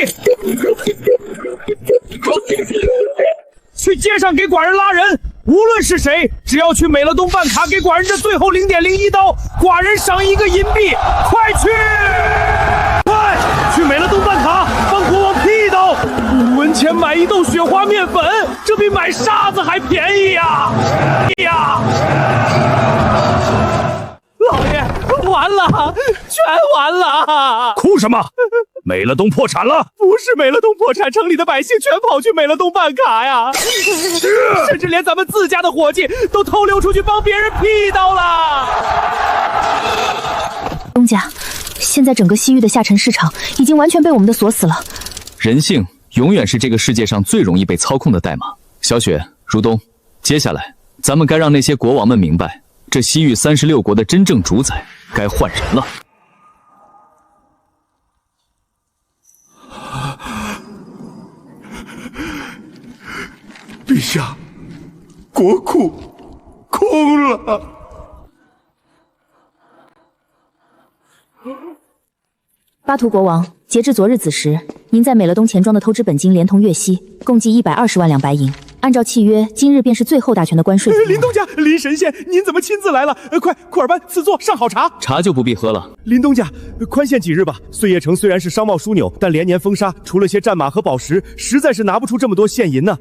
去街上给寡人拉人，无论是谁，只要去美乐东办卡给寡人这最后0.01刀，寡人赏1个银币。快去！快去美乐东办卡，帮国王劈一刀！5文钱买1斗雪花面粉，这比买沙子还便宜呀！老爷，完了，全完了！哭什么？美乐东破产了？不是美乐东破产，城里的百姓全跑去美乐东办卡呀，甚至连咱们自家的伙计都偷溜出去帮别人劈刀了。东家，现在整个西域的下沉市场已经完全被我们的锁死了。人性永远是这个世界上最容易被操控的代码。小雪、如东，接下来咱们该让那些国王们明白，这西域36国的真正主宰该换人了。陛下，国库空了。巴图国王，截至昨日子时，您在美乐东钱庄的偷支本金连同月息，共计120万两白银。按照契约，今日便是最后大权的关税。林东家，林神仙，您怎么亲自来了？快，库尔班，赐座，上好茶。茶就不必喝了。林东家，宽限几日吧。碎叶城虽然是商贸枢纽，但连年封杀，除了些战马和宝石，实在是拿不出这么多现银呢。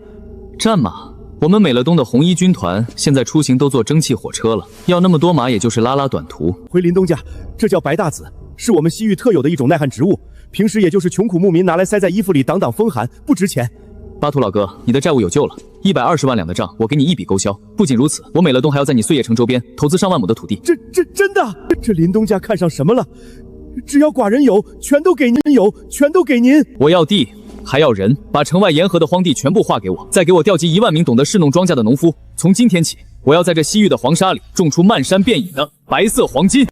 战马？我们美乐东的红衣军团现在出行都坐蒸汽火车了，要那么多马也就是拉拉短途。回林东家，这叫白大子，是我们西域特有的一种耐旱植物，平时也就是穷苦牧民拿来塞在衣服里挡挡风寒，不值钱。巴图老哥，你的债务有救了，120万两的账我给你一笔勾销。不仅如此，我美乐东还要在你碎叶城周边投资上万亩的土地。这真的？这林东家看上什么了？只要寡人有，全都给您有，全都给您。我要地，还要人，把城外沿河的荒地全部划给我，再给我调集1万名懂得侍弄庄稼的农夫。从今天起，我要在这西域的黄沙里种出漫山遍野的白色黄金。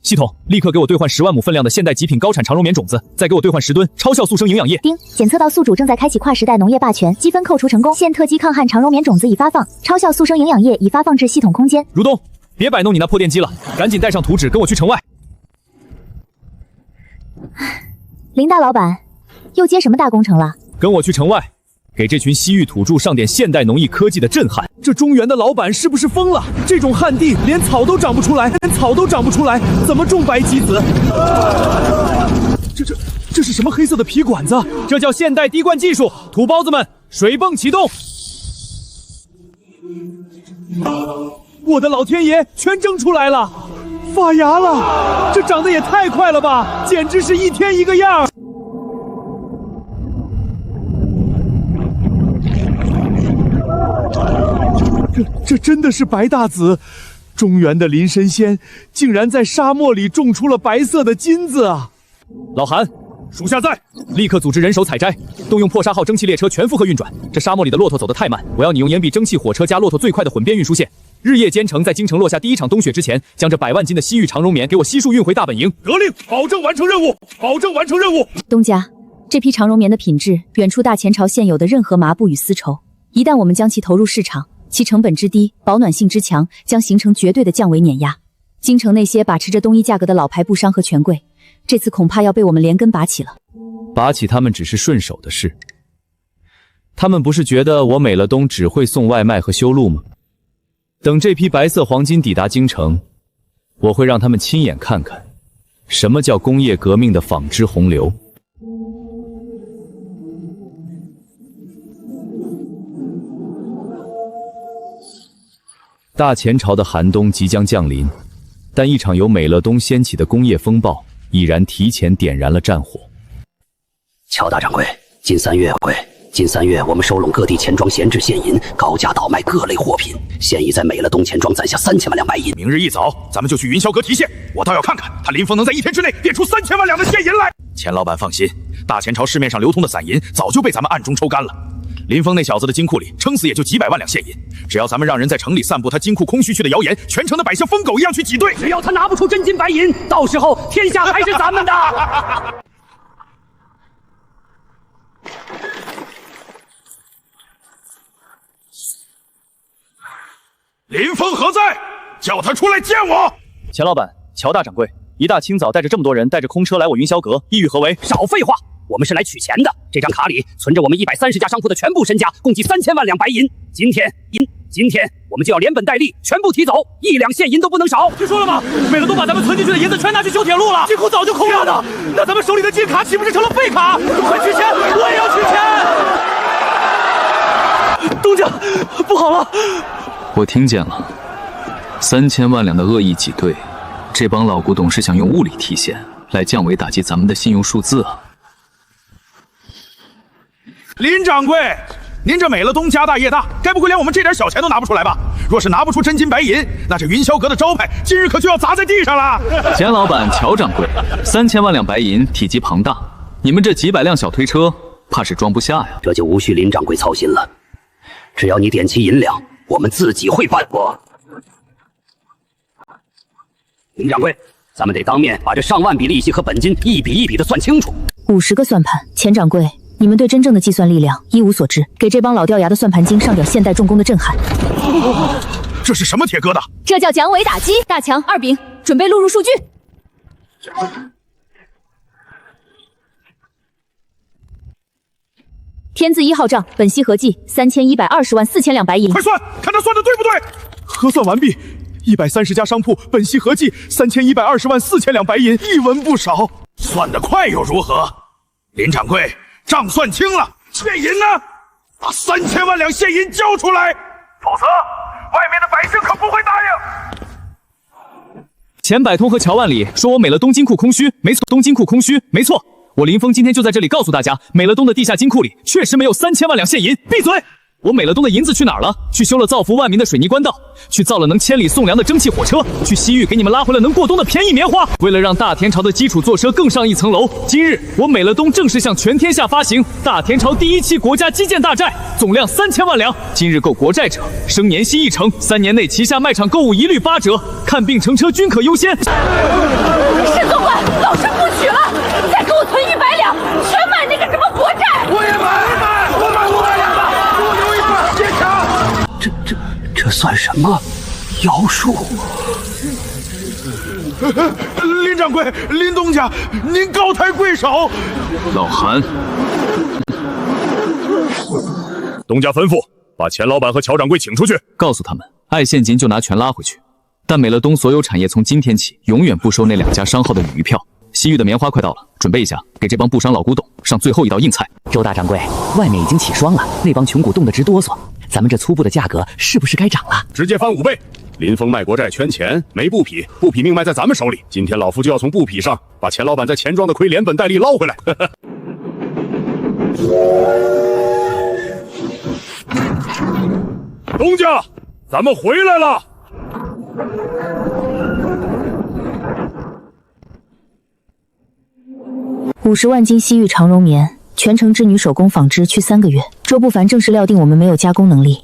系统，立刻给我兑换10万亩分量的现代极品高产长绒棉种子，再给我兑换10吨超效速生营养液。丁，检测到宿主正在开启跨时代农业霸权，积分扣除成功，现特级抗旱长绒棉种子已发放，超效速生营养液已发放至系统空间。如东，别摆弄你那破电机了，赶紧带上图纸跟我去城外。林大老板，又接什么大工程了？跟我去城外，给这群西域土著上点现代农艺科技的震撼。这中原的老板是不是疯了？这种旱地连草都长不出来，怎么种白棋子？这是什么黑色的皮管子？这叫现代滴灌技术。土包子们，水泵启动！我的老天爷，全蒸出来了，发芽了！这长得也太快了吧，简直是一天一个样。这真的是白大子，中原的林神仙竟然在沙漠里种出了白色的金子啊！老韩，属下在，立刻组织人手采摘，动用破沙号蒸汽列车全负荷运转。这沙漠里的骆驼走得太慢，我要你用盐比蒸汽火车加骆驼最快的混编运输线，日夜兼程，在京城落下第一场冬雪之前，将这100万斤的西域长绒棉给我悉数运回大本营。得令，保证完成任务，保证完成任务。东家，这批长绒棉的品质远出大前朝现有的任何麻布与丝绸，一旦我们将其投入市场，其成本之低，保暖性之强，将形成绝对的降维碾压。京城那些把持着冬衣价格的老牌布商和权贵，这次恐怕要被我们连根拔起了。拔起他们只是顺手的事，他们不是觉得我美乐东只会送外卖和修路吗？等这批白色黄金抵达京城，我会让他们亲眼看看，什么叫工业革命的纺织洪流。大前朝的寒冬即将降临，但一场由美乐东掀起的工业风暴已然提前点燃了战火。乔大掌柜，近3月我们收拢各地钱庄闲置现银，高价倒卖各类货品，现已在美乐东钱庄攒下3000万两白银。明日一早，咱们就去云霄阁提现，我倒要看看他林峰能在1天之内变出3000万两的现银来。钱老板放心，大前朝市面上流通的散银早就被咱们暗中抽干了。林峰那小子的金库里撑死也就几百万两现银，只要咱们让人在城里散布他金库空虚去的谣言，全城的百姓疯狗一样去挤兑，只要他拿不出真金白银，到时候天下还是咱们的。林峰何在？叫他出来见我！钱老板，乔大掌柜，一大清早带着这么多人，带着空车来我云霄阁，意欲何为？少废话！我们是来取钱的。这张卡里存着我们130家商铺的全部身家，共计3000万两白银。今天我们就要连本带利全部提走，1两现银都不能少。听说了吗？美乐东把咱们存进去的银子全拿去修铁路了，金库早就空了呢。那咱们手里的金卡岂不是成了废卡？快取钱！我也要取钱！东家，不好了！我听见了，3000万两的恶意挤兑，这帮老古董是想用物理提现来降维打击咱们的信用数字啊！林掌柜，您这美乐东家大业大，该不会连我们这点小钱都拿不出来吧？若是拿不出真金白银，那这云霄阁的招牌今日可就要砸在地上了。钱老板、乔掌柜，3000万两白银体积庞大，你们这几百辆小推车怕是装不下呀。这就无需林掌柜操心了，只要你点齐银两，我们自己会办过。林掌柜，咱们得当面把这上万笔利息和本金一笔一笔的算清楚。50个算盘，钱掌柜。你们对真正的计算力量一无所知，给这帮老掉牙的算盘精上点现代重工的震撼。这是什么铁疙瘩？这叫降维打击。大强、二饼，准备录入数据。天字1号账，本息合计3120万4000两白银。快算，看他算的对不对？核算完毕，130家商铺，本息合计3120万4000两白银，一文不少。算得快又如何？林掌柜，账算清了，现银呢？把3000万两现银交出来，否则外面的百姓可不会答应。钱百通和乔万里说我美乐东金库空虚，没错，东金库空虚，没错。我林峰今天就在这里告诉大家，美乐东的地下金库里确实没有3000万两现银。闭嘴！我美乐东的银子去哪儿了？去修了造福万民的水泥官道，去造了能千里送粮的蒸汽火车，去西域给你们拉回了能过冬的便宜棉花。为了让大田朝的基础坐车更上一层楼，今日我美乐东正式向全天下发行大田朝第1期国家基建大债，总量3000万两。今日购国债者，生年息1成，3年内旗下卖场购物一律8折，看病乘车均可优先。沈总管，老身不取了，再给我存100两，全买那个什么国债。我也买500两吧，我留一半，坚强。这算什么妖术？林掌柜，林东家，您高抬贵手。老韩，东家吩咐，把钱老板和乔掌柜请出去，告诉他们，爱现金就拿全拉回去。但美乐东所有产业从今天起永远不收那2家商号的鲤鱼票。西域的棉花快到了，准备一下，给这帮不商老古董上最后一道硬菜。周大掌柜，外面已经起霜了，那帮穷股冻得直哆嗦，咱们这粗布的价格是不是该涨了？直接翻5倍。林峰卖国债圈钱，没布匹，布匹命脉在咱们手里。今天老夫就要从布匹上把钱老板在钱庄的亏连本带利捞回来。东家，咱们回来了。50万斤西域长绒棉，全程织女手工纺织，去3个月。周不凡正是料定我们没有加工能力，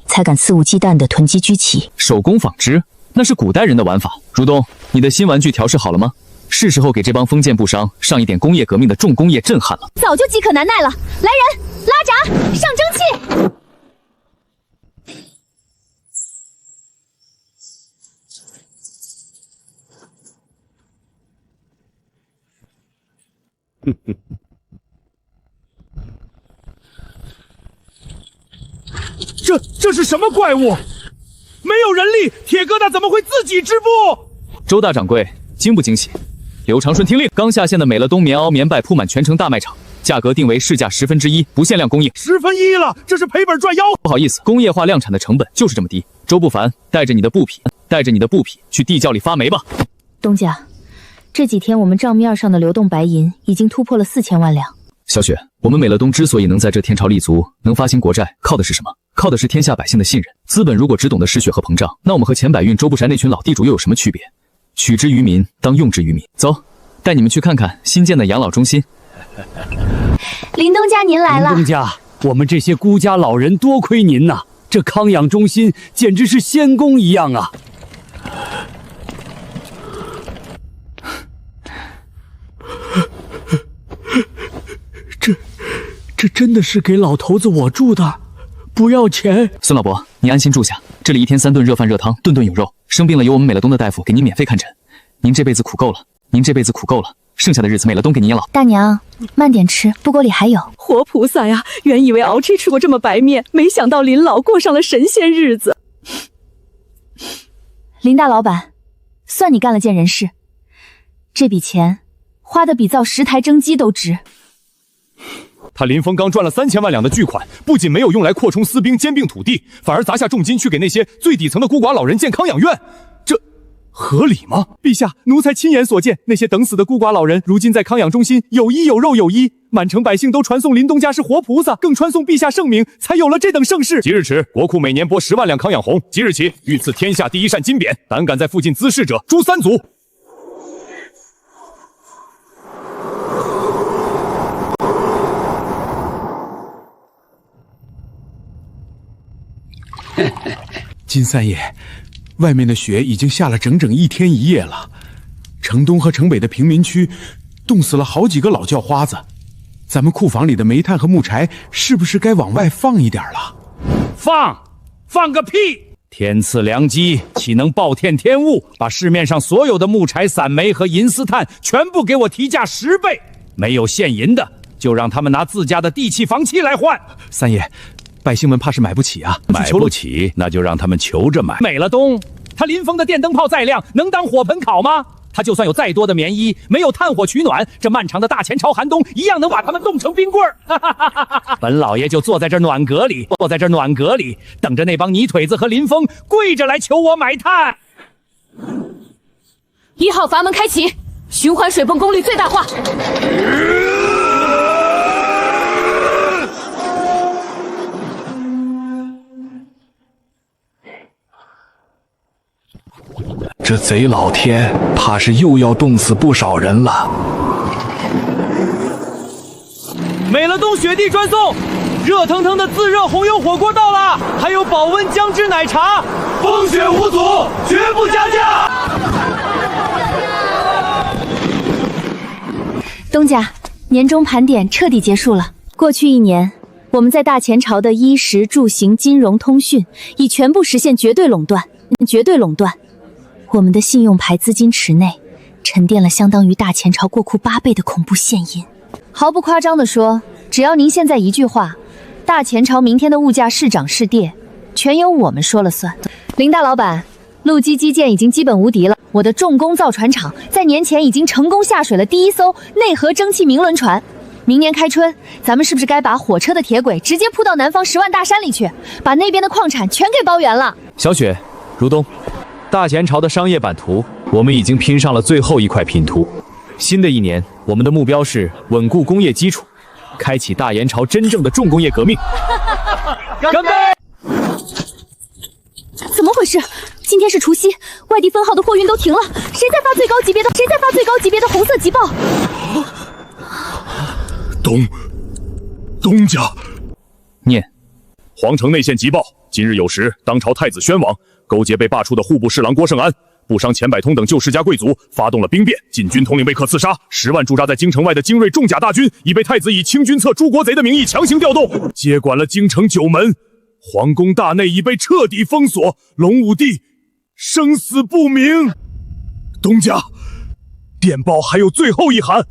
才敢肆无忌惮地囤积居奇。手工纺织那是古代人的玩法。如东，你的新玩具调试好了吗？是时候给这帮封建布商上一点工业革命的重工业震撼了。早就饥渴难耐了，来人，拉闸，上蒸汽。这是什么怪物？没有人力，铁疙瘩怎么会自己织布？周大掌柜，惊不惊喜？刘长顺听令，刚下线的美乐东棉袄棉稗铺满全城大卖场，价格定为市价1/10，不限量供应。1/10了，这是赔本赚吆。不好意思，工业化量产的成本就是这么低。周不凡，带着你的布匹去地窖里发霉吧。东家，这几天我们账面上的流动白银已经突破了4000万两。小雪，我们美乐东之所以能在这天朝立足，能发行国债，靠的是什么？靠的是天下百姓的信任。资本如果只懂得失血和膨胀，那我们和钱百运、周不山那群老地主又有什么区别？取之于民，当用之于民。走，带你们去看看新建的养老中心。林东家您来了。林东家，我们这些孤家老人多亏您呐，这康养中心简直是仙宫一样啊！这真的是给老头子我住的，不要钱。孙老伯，你安心住下，这里1天3顿热饭热汤，顿顿有肉。生病了有我们美乐东的大夫给您免费看诊。您这辈子苦够了，剩下的日子美乐东给您养老。大娘，慢点吃，布锅里还有。活菩萨呀，原以为熬吃过这么白面，没想到林老过上了神仙日子。林大老板，算你干了件人事，这笔钱花的比造10台蒸机都值。他林峰刚赚了3000万两的巨款，不仅没有用来扩充私兵兼并土地，反而砸下重金去给那些最底层的孤寡老人建康养院，这合理吗？陛下，奴才亲眼所见，那些等死的孤寡老人，如今在康养中心有衣有肉有衣，满城百姓都传颂林东家是活菩萨，更传颂陛下圣名，才有了这等盛世。即日起，国库每年拨10万两康养红，即日起御赐天下第1扇金匾，胆敢在附近滋事者，诛3族。金三爷，外面的雪已经下了整整1天1夜了，城东和城北的贫民区冻死了好几个老叫花子。咱们库房里的煤炭和木柴是不是该往外放一点了？放个屁！天赐良机，岂能暴殄天物？把市面上所有的木柴、散煤和银丝炭全部给我提价10倍，没有现银的，就让他们拿自家的地契、房契来换。三爷，百姓们怕是买不起啊！买不起，那就让他们求着买。美乐东，他林峰的电灯泡再亮，能当火盆烤吗？他就算有再多的棉衣，没有炭火取暖，这漫长的大前朝寒冬一样能把他们冻成冰棍儿。本老爷就坐在这暖阁里，等着那帮泥腿子和林峰跪着来求我买炭。1号阀门开启，循环水泵功率最大化。这贼老天，怕是又要冻死不少人了。美乐冬雪地专送，热腾腾的自热红油火锅到了，还有保温姜汁奶茶，风雪无阻，绝不加价。东家，年终盘点彻底结束了。过去1年，我们在大前朝的衣食住行、金融、通讯已全部实现绝对垄断。我们的信用牌资金池内沉淀了相当于大前朝国库8倍的恐怖现银。毫不夸张地说，只要您现在一句话，大前朝明天的物价是涨是跌，全由我们说了算。林大老板，陆基基建已经基本无敌了。我的重工造船厂在年前已经成功下水了第1艘内河蒸汽明轮船。明年开春，咱们是不是该把火车的铁轨直接铺到南方10万大山里去，把那边的矿产全给包圆了？小雪、如东，大前朝的商业版图，我们已经拼上了最后一块拼图。新的一年，我们的目标是稳固工业基础，开启大元朝真正的重工业革命。干杯！怎么回事？今天是除夕，外地分号的货运都停了，谁在发最高级别的红色急报？东家，念皇城内线急报：今日有时，当朝太子宣王勾结被罢黜的户部侍郎郭圣安、部商钱百通等旧世家贵族，发动了兵变，禁军统领被克刺杀，10万驻扎在京城外的精锐重甲大军已被太子以清君侧诛国贼的名义强行调动，接管了京城9门。皇宫大内已被彻底封锁，隆武帝生死不明。东家，电报还有最后一函，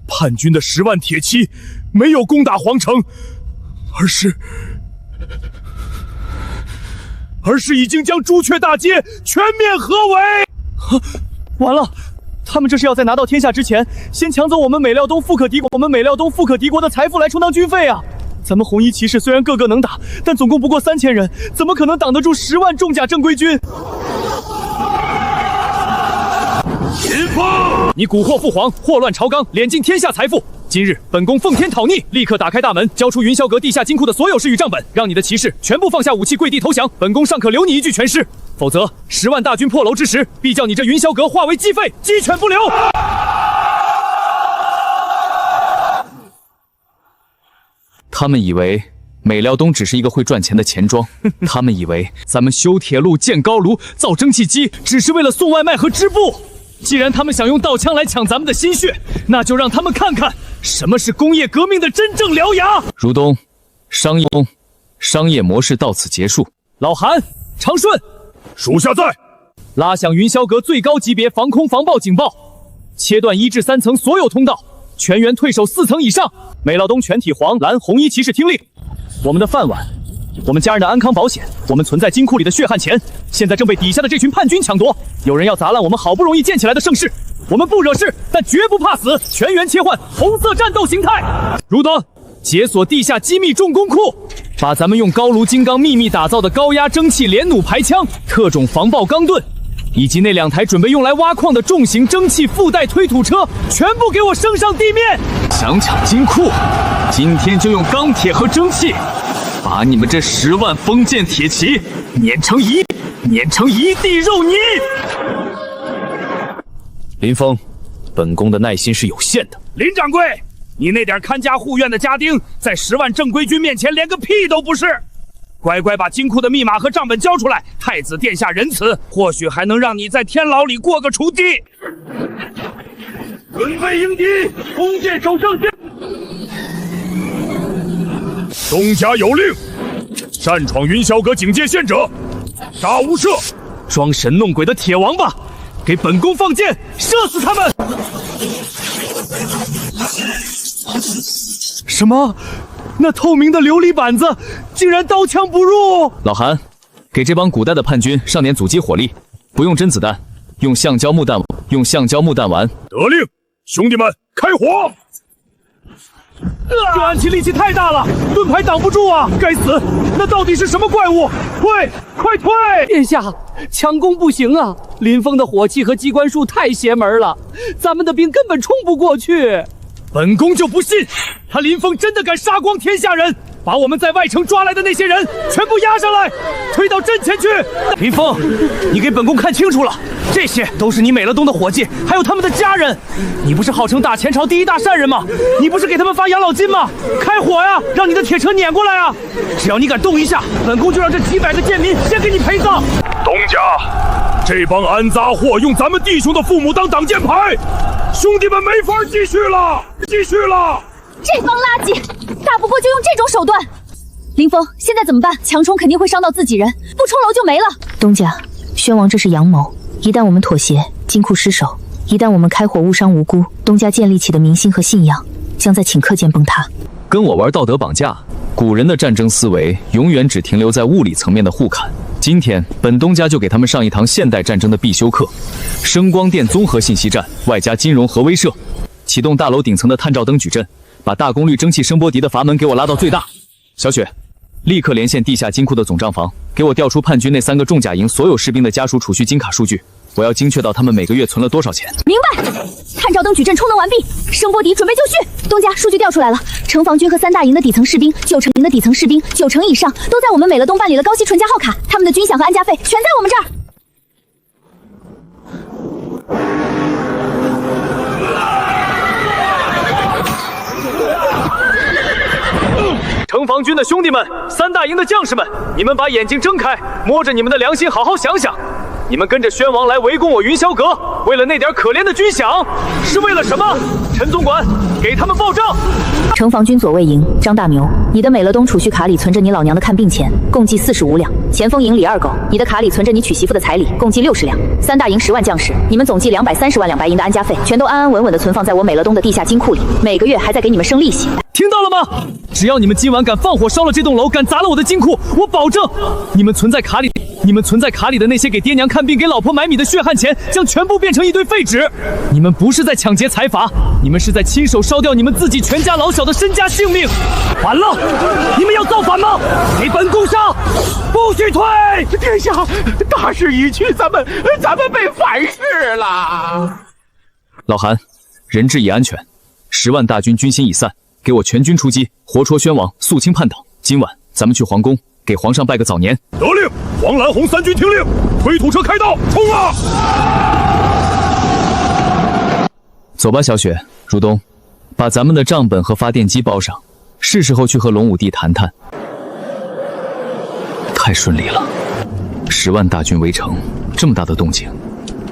叛军的10万铁骑没有攻打皇城，而是已经将朱雀大街全面合围。完了，他们这是要在拿到天下之前，先抢走我们美料东富可敌国的财富来充当军费啊！咱们红衣骑士虽然个个能打，但总共不过3000人，怎么可能挡得住10万重甲正规军？秦风，你蛊惑父皇，祸乱朝纲，敛尽天下财富。今日本宫奉天讨逆，立刻打开大门，交出云霄阁地下金库的所有事与账本，让你的骑士全部放下武器，跪地投降。本宫尚可留你一具全尸，否则10万大军破楼之时，必叫你这云霄阁化为鸡废，鸡犬不留。他们以为美料东只是一个会赚钱的钱庄，他们以为咱们修铁路、建高炉、造蒸汽机，只是为了送外卖和织布。既然他们想用刀枪来抢咱们的心血，那就让他们看看什么是工业革命的真正獠牙。如东，商业模式到此结束。老韩、长顺，属下在。拉响云霄阁最高级别防空防爆警报，切断1至3层所有通道，全员退守4层以上。美料东全体黄蓝红衣骑士听令。我们的饭碗，我们家人的安康保险，我们存在金库里的血汗钱，现在正被底下的这群叛军抢夺。有人要砸烂我们好不容易建起来的盛世，我们不惹事，但绝不怕死。全员切换红色战斗形态。如东，解锁地下机密重工库，把咱们用高炉金刚秘密打造的高压蒸汽连弩排枪、特种防爆钢盾，以及那2台准备用来挖矿的重型蒸汽附带推土车，全部给我升上地面！想抢金库，今天就用钢铁和蒸汽，把你们这10万封建铁骑碾成一地肉泥！林峰，本宫的耐心是有限的。林掌柜，你那点看家护院的家丁，在10万正规军面前连个屁都不是。乖乖把金库的密码和账本交出来，太子殿下仁慈，或许还能让你在天牢里过个锄地。准备迎敌，弓箭手上线。东家有令，擅闯云霄阁警戒线者，杀无赦。装神弄鬼的铁王八，给本宫放箭，射死他们！什么？那透明的琉璃板子竟然刀枪不入！老韩，给这帮古代的叛军上点阻击火力，不用真子弹，用橡胶木弹丸。得令，兄弟们开火！这暗器力气太大了，盾牌挡不住啊！该死，那到底是什么怪物？退，快退！殿下，强攻不行啊！林峰的火器和机关术太邪门了，咱们的兵根本冲不过去。本宫就不信，他林峰真的敢杀光天下人，把我们在外城抓来的那些人全部押上来，推到阵前去。林峰，你给本宫看清楚了，这些都是你美乐东的伙计，还有他们的家人。你不是号称大前朝第一大善人吗？你不是给他们发养老金吗？开火呀，让你的铁车碾过来啊！只要你敢动一下，本宫就让这几百个贱民先给你陪葬。东家，这帮安杂货用咱们弟兄的父母当挡箭牌，兄弟们没法继续了，继续了！这帮垃圾，打不过就用这种手段。林峰，现在怎么办？强冲肯定会伤到自己人，不冲楼就没了。东家，宣王这是阳谋，一旦我们妥协，金库失守；一旦我们开火误伤无辜，东家建立起的民心和信仰将在顷刻间崩塌。跟我玩道德绑架，古人的战争思维永远只停留在物理层面的互砍。今天本东家就给他们上一堂现代战争的必修课：声光电综合信息战，外加金融核威慑。启动大楼顶层的探照灯矩阵，把大功率蒸汽声波笛的阀门给我拉到最大。小雪，立刻连线地下金库的总账房，给我调出叛军那3个重甲营所有士兵的家属储蓄金卡数据，我要精确到他们每个月存了多少钱。明白。探照灯矩阵充能完毕，声波笛准备就绪。东家，数据调出来了，城防军和3大营的底层士兵，90%的底层士兵，90%以上都在我们美乐东办理了高息纯加号卡，他们的军饷和安家费全在我们这儿。城防军的兄弟们，3大营的将士们，你们把眼睛睁开，摸着你们的良心好好想想，你们跟着宣王来围攻我云霄阁，为了那点可怜的军饷，是为了什么？陈总管，给他们报账。城防军左卫营张大牛，你的美乐东储蓄卡里存着你老娘的看病钱，共计45两。前锋营李二狗，你的卡里存着你娶媳妇的彩礼，共计60两。3大营10万将士，你们总计230万两白银的安家费，全都安安稳稳的存放在我美乐东的地下金库里，每个月还在给你们生利息。听到了吗？只要你们今晚敢放火烧了这栋楼，敢砸了我的金库，我保证，你们存在卡里的那些给爹娘看病、给老婆买米的血汗钱，将全部变成一堆废纸。你们不是在抢劫财阀，你们是在亲手烧掉你们自己全家老小的身家性命。完了，你们要造反吗？给本宫上，不许退！殿下，大势已去，咱们被反噬了。老韩，人质已安全，10万大军军心已散，给我全军出击，活戳宣王，肃清叛党。今晚咱们去皇宫，给皇上拜个早年。得令，黄蓝红3军听令，推土车开道，冲啊！走吧，小雪、如东，把咱们的账本和发电机包上，是时候去和龙武帝谈谈。太顺利了，10万大军围城，这么大的动静，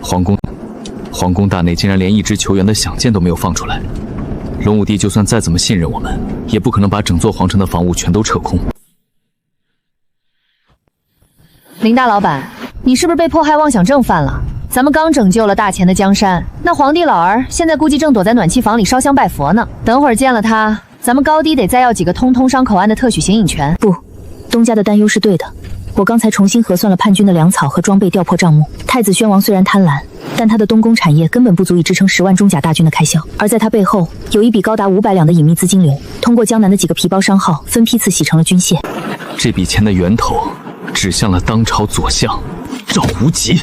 皇宫大内竟然连一支球员的响箭都没有放出来。龙武帝就算再怎么信任我们，也不可能把整座皇城的防务全都撤空。林大老板，你是不是被迫害妄想症犯了？咱们刚拯救了大钱的江山，那皇帝老儿现在估计正躲在暖气房里烧香拜佛呢。等会儿见了他，咱们高低得再要几个通商口岸的特许行影权。不，东家的担忧是对的。我刚才重新核算了叛军的粮草和装备调破账目，太子宣王虽然贪婪，但他的东宫产业根本不足以支撑10万中甲大军的开销，而在他背后有一笔高达500两的隐秘资金流，通过江南的几个皮包商号分批次洗成了军械。这笔钱的源头指向了当朝左相赵无极。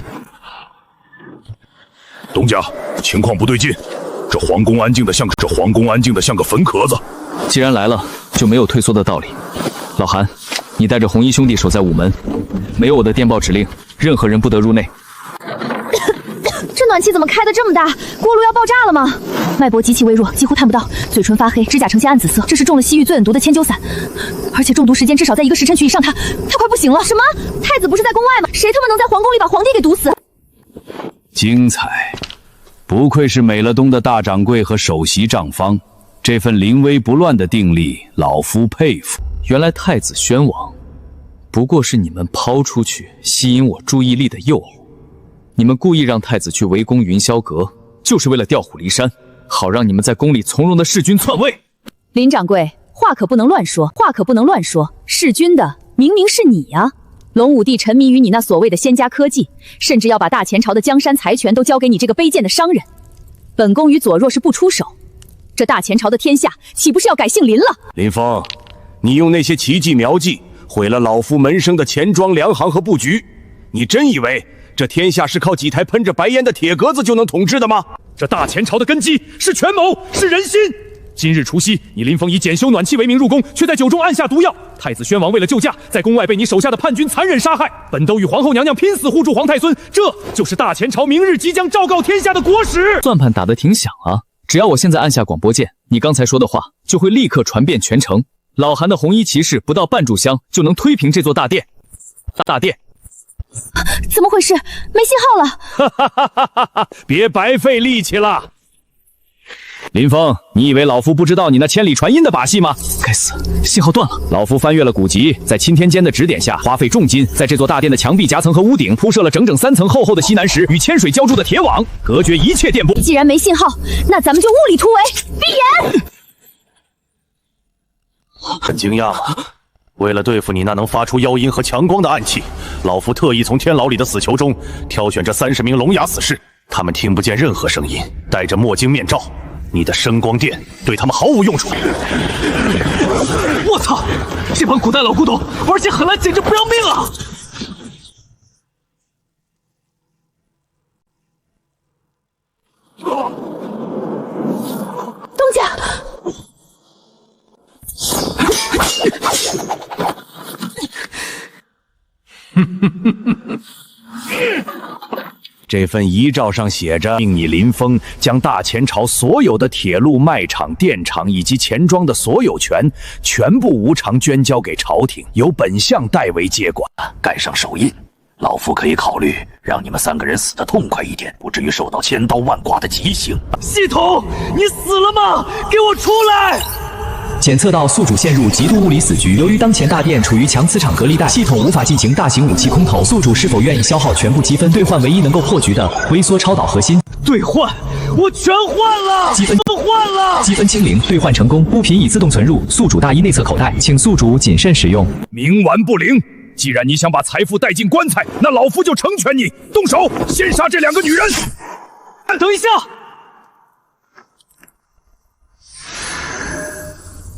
东家，情况不对劲，这皇宫安静的像个坟壳子。既然来了，就没有退缩的道理。老韩，你带着红衣兄弟守在午门，没有我的电报指令，任何人不得入内。这暖气怎么开得这么大？锅炉要爆炸了吗？脉搏极其微弱，几乎探不到，嘴唇发黑，指甲呈现暗紫色，这是中了西域最狠毒的千灸散，而且中毒时间至少在1个时辰区以上，他快不行了。什么？太子不是在宫外吗？谁他妈能在皇宫里把皇帝给毒死？精彩！不愧是美乐东的大掌柜和首席账方，这份临危不乱的定力，老夫佩服。原来太子宣王不过是你们抛出去吸引我注意力的诱饵。你们故意让太子去围攻云霄阁，就是为了调虎离山，好让你们在宫里从容的弑君篡位。林掌柜，话可不能乱说，弑君的明明是你呀！龙武帝沉迷于你那所谓的仙家科技，甚至要把大前朝的江山财权都交给你这个卑贱的商人。本宫与左若是不出手，这大前朝的天下岂不是要改姓林了？林峰，你用那些奇技妙计毁了老夫门生的钱庄粮行和布局，你真以为这天下是靠几台喷着白烟的铁格子就能统治的吗？这大前朝的根基是权谋，是人心。今日除夕，你林峰以检修暖气为名入宫，却在酒中按下毒药。太子宣王为了救驾，在宫外被你手下的叛军残忍杀害。本都与皇后娘娘拼死护住皇太孙，这就是大前朝明日即将昭告天下的国史。算盘打得挺响啊！只要我现在按下广播键，你刚才说的话就会立刻传遍全城。老韩的红衣骑士不到半炷香就能推平这座大殿。怎么回事？没信号了！哈哈哈哈哈！别白费力气了。林峰，你以为老夫不知道你那千里传音的把戏吗？该死，信号断了！老夫翻阅了古籍，在钦天监的指点下，花费重金，在这座大殿的墙壁夹层和屋顶铺设了整整3层厚厚的西南石与铅水浇筑的铁网，隔绝一切电波。既然没信号，那咱们就物理突围，闭眼！很惊讶吗？为了对付你那能发出妖音和强光的暗器，老夫特意从天牢里的死囚中挑选这30名聋哑死士，他们听不见任何声音，戴着墨镜面罩。你的声光电对他们毫无用处。我操！这帮古代老古董玩起狠来简直不要命啊！东家，这份遗诏上写着，命你林峰将大前朝所有的铁路、卖场、电厂以及钱庄的所有权全部无偿捐交给朝廷，由本相代为接管。盖上手印，老夫可以考虑让你们3个人死得痛快一点，不至于受到千刀万剐的极刑。系统，你死了吗？给我出来！检测到宿主陷入极度物理死局，由于当前大殿处于强磁场隔离带，系统无法进行大型武器空投。宿主是否愿意消耗全部积分兑换唯一能够破局的微缩超导核心？兑换，我全换了，积分都换了，积分清零，兑换成功，物品已自动存入宿主大衣内侧口袋，请宿主谨慎使用。冥顽不灵！既然你想把财富带进棺材，那老夫就成全你，动手，先杀这2个女人！等一下。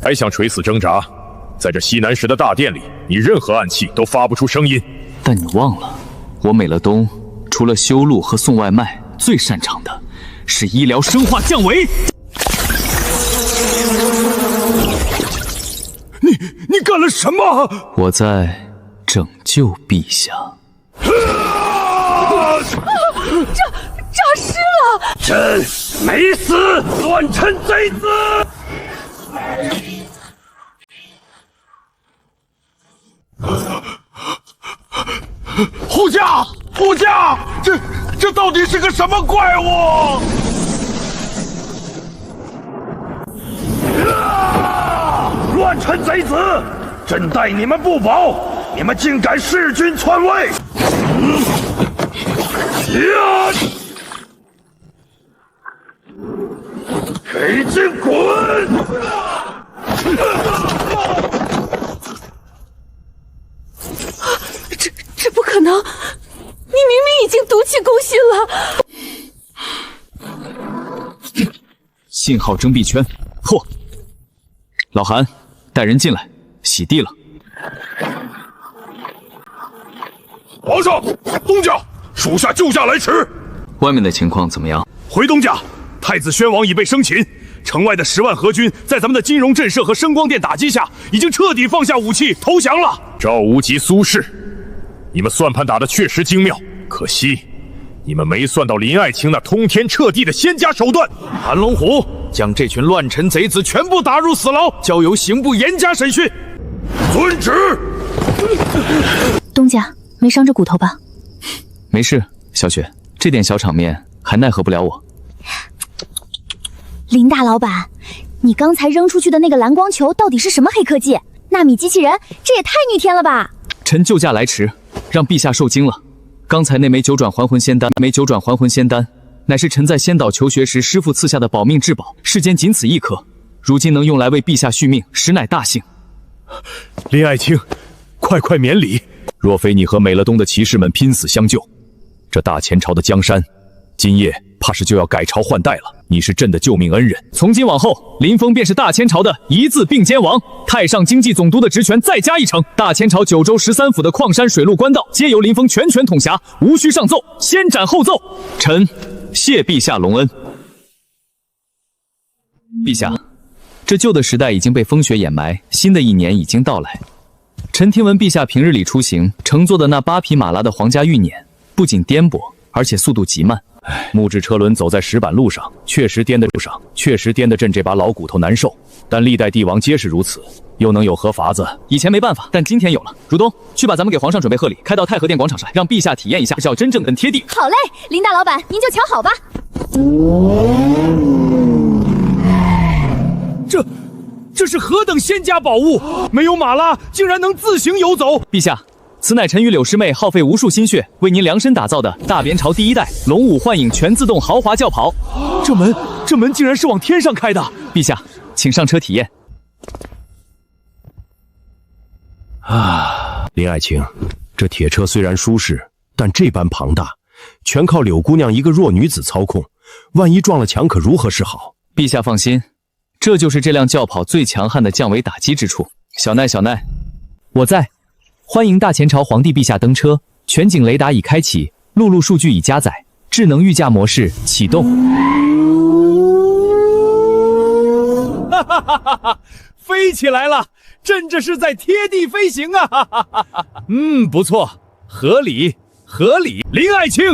还想垂死挣扎？在这西南石的大殿里，你任何暗器都发不出声音。但你忘了，我美乐东除了修路和送外卖，最擅长的是医疗生化降维。你干了什么？我在拯救陛下。诈尸了！朕没死，乱臣贼子！护驾！护驾！这到底是个什么怪物？乱臣贼子！朕待你们不薄，你们竟敢弑君篡位！给朕滚！这不可能！你明明已经毒气攻心了。信号征币圈，嚯！老韩，带人进来，洗地了。皇上，东家，属下救驾来迟。外面的情况怎么样？回东家，太子宣王已被生擒，城外的10万河军在咱们的金融震慑和声光电打击下，已经彻底放下武器投降了。赵无极、苏轼，你们算盘打得确实精妙，可惜你们没算到林爱卿那通天彻地的仙家手段。韩龙虎，将这群乱臣贼子全部打入死牢，交由刑部严加审讯。遵旨。东家，没伤着骨头吧？没事，小雪，这点小场面还奈何不了我。林大老板，你刚才扔出去的那个蓝光球到底是什么黑科技？纳米机器人，这也太逆天了吧！臣救驾来迟，让陛下受惊了。刚才那枚9转还魂仙丹，乃是臣在仙岛求学时师父赐下的保命至宝，世间仅此一颗，如今能用来为陛下续命，实乃大幸。林爱卿，快免礼！若非你和美乐东的骑士们拼死相救，这大前朝的江山，今夜怕是就要改朝换代了。你是朕的救命恩人，从今往后，林峰便是大千朝的一字并肩王，太上经济总督的职权再加一成。大千朝9州13府的矿山、水陆、官道，皆由林峰全权统辖，无需上奏，先斩后奏。臣谢陛下隆恩。陛下，这旧的时代已经被风雪掩埋，新的一年已经到来。臣听闻陛下平日里出行乘坐的那8匹马拉的皇家御辇，不仅颠簸，而且速度极慢。木质车轮走在石板路上，确实颠得朕这把老骨头难受。但历代帝王皆是如此，又能有何法子？以前没办法，但今天有了。如东，去把咱们给皇上准备贺礼开到太和殿广场上，让陛下体验一下，叫真正很贴地。好嘞，林大老板，您就瞧好吧。这是何等仙家宝物！没有马拉，竟然能自行游走。陛下，此乃臣与柳师妹耗费无数心血为您量身打造的大边朝第1代龙舞幻影全自动豪华轿跑。这门竟然是往天上开的！陛下，请上车体验。林爱卿，这铁车虽然舒适，但这般庞大，全靠柳姑娘一个弱女子操控，万一撞了墙，可如何是好？陛下放心，这就是这辆轿跑最强悍的降维打击之处。小奈，我在。欢迎大前朝皇帝陛下登车，全景雷达已开启，陆路数据已加载，智能御驾模式启动。哈哈哈哈哈！飞起来了，朕这是在贴地飞行啊！哈哈哈哈！不错，合理。林爱卿，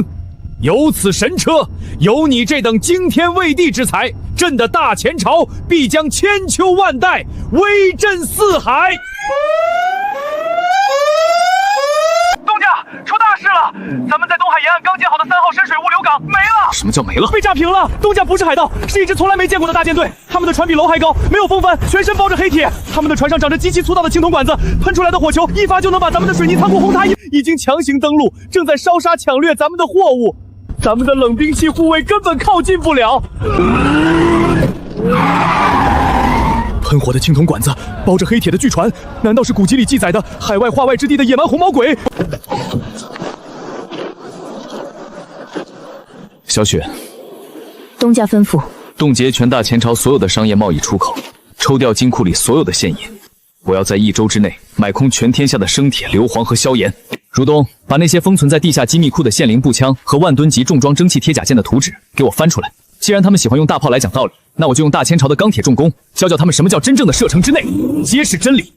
有此神车，有你这等惊天畏地之才，朕的大前朝必将千秋万代，威震四海。东家，出大事了！咱们在东海沿岸刚建好的3号深水物流港没了。什么叫没了？被炸平了！东家不是海盗，是一支从来没见过的大舰队。他们的船比楼还高，没有风帆，全身包着黑铁。他们的船上长着极其粗大的青铜管子，喷出来的火球一发就能把咱们的水泥仓库轰塌。已经强行登陆，正在烧杀抢掠咱们的货物。咱们的冷兵器护卫根本靠近不了。喷火的青铜管子，包着黑铁的巨船，难道是古籍里记载的海外化外之地的野蛮红毛鬼？小雪，东家吩咐，冻结全大前朝所有的商业贸易出口，抽调金库里所有的现银。我要在1周之内买空全天下的生铁、硫磺和硝盐。如东，把那些封存在地下机密库的限灵步枪和万吨级重装蒸汽铁甲舰的图纸给我翻出来。既然他们喜欢用大炮来讲道理，那我就用大千朝的钢铁重工教教他们什么叫真正的射程之内，揭示真理。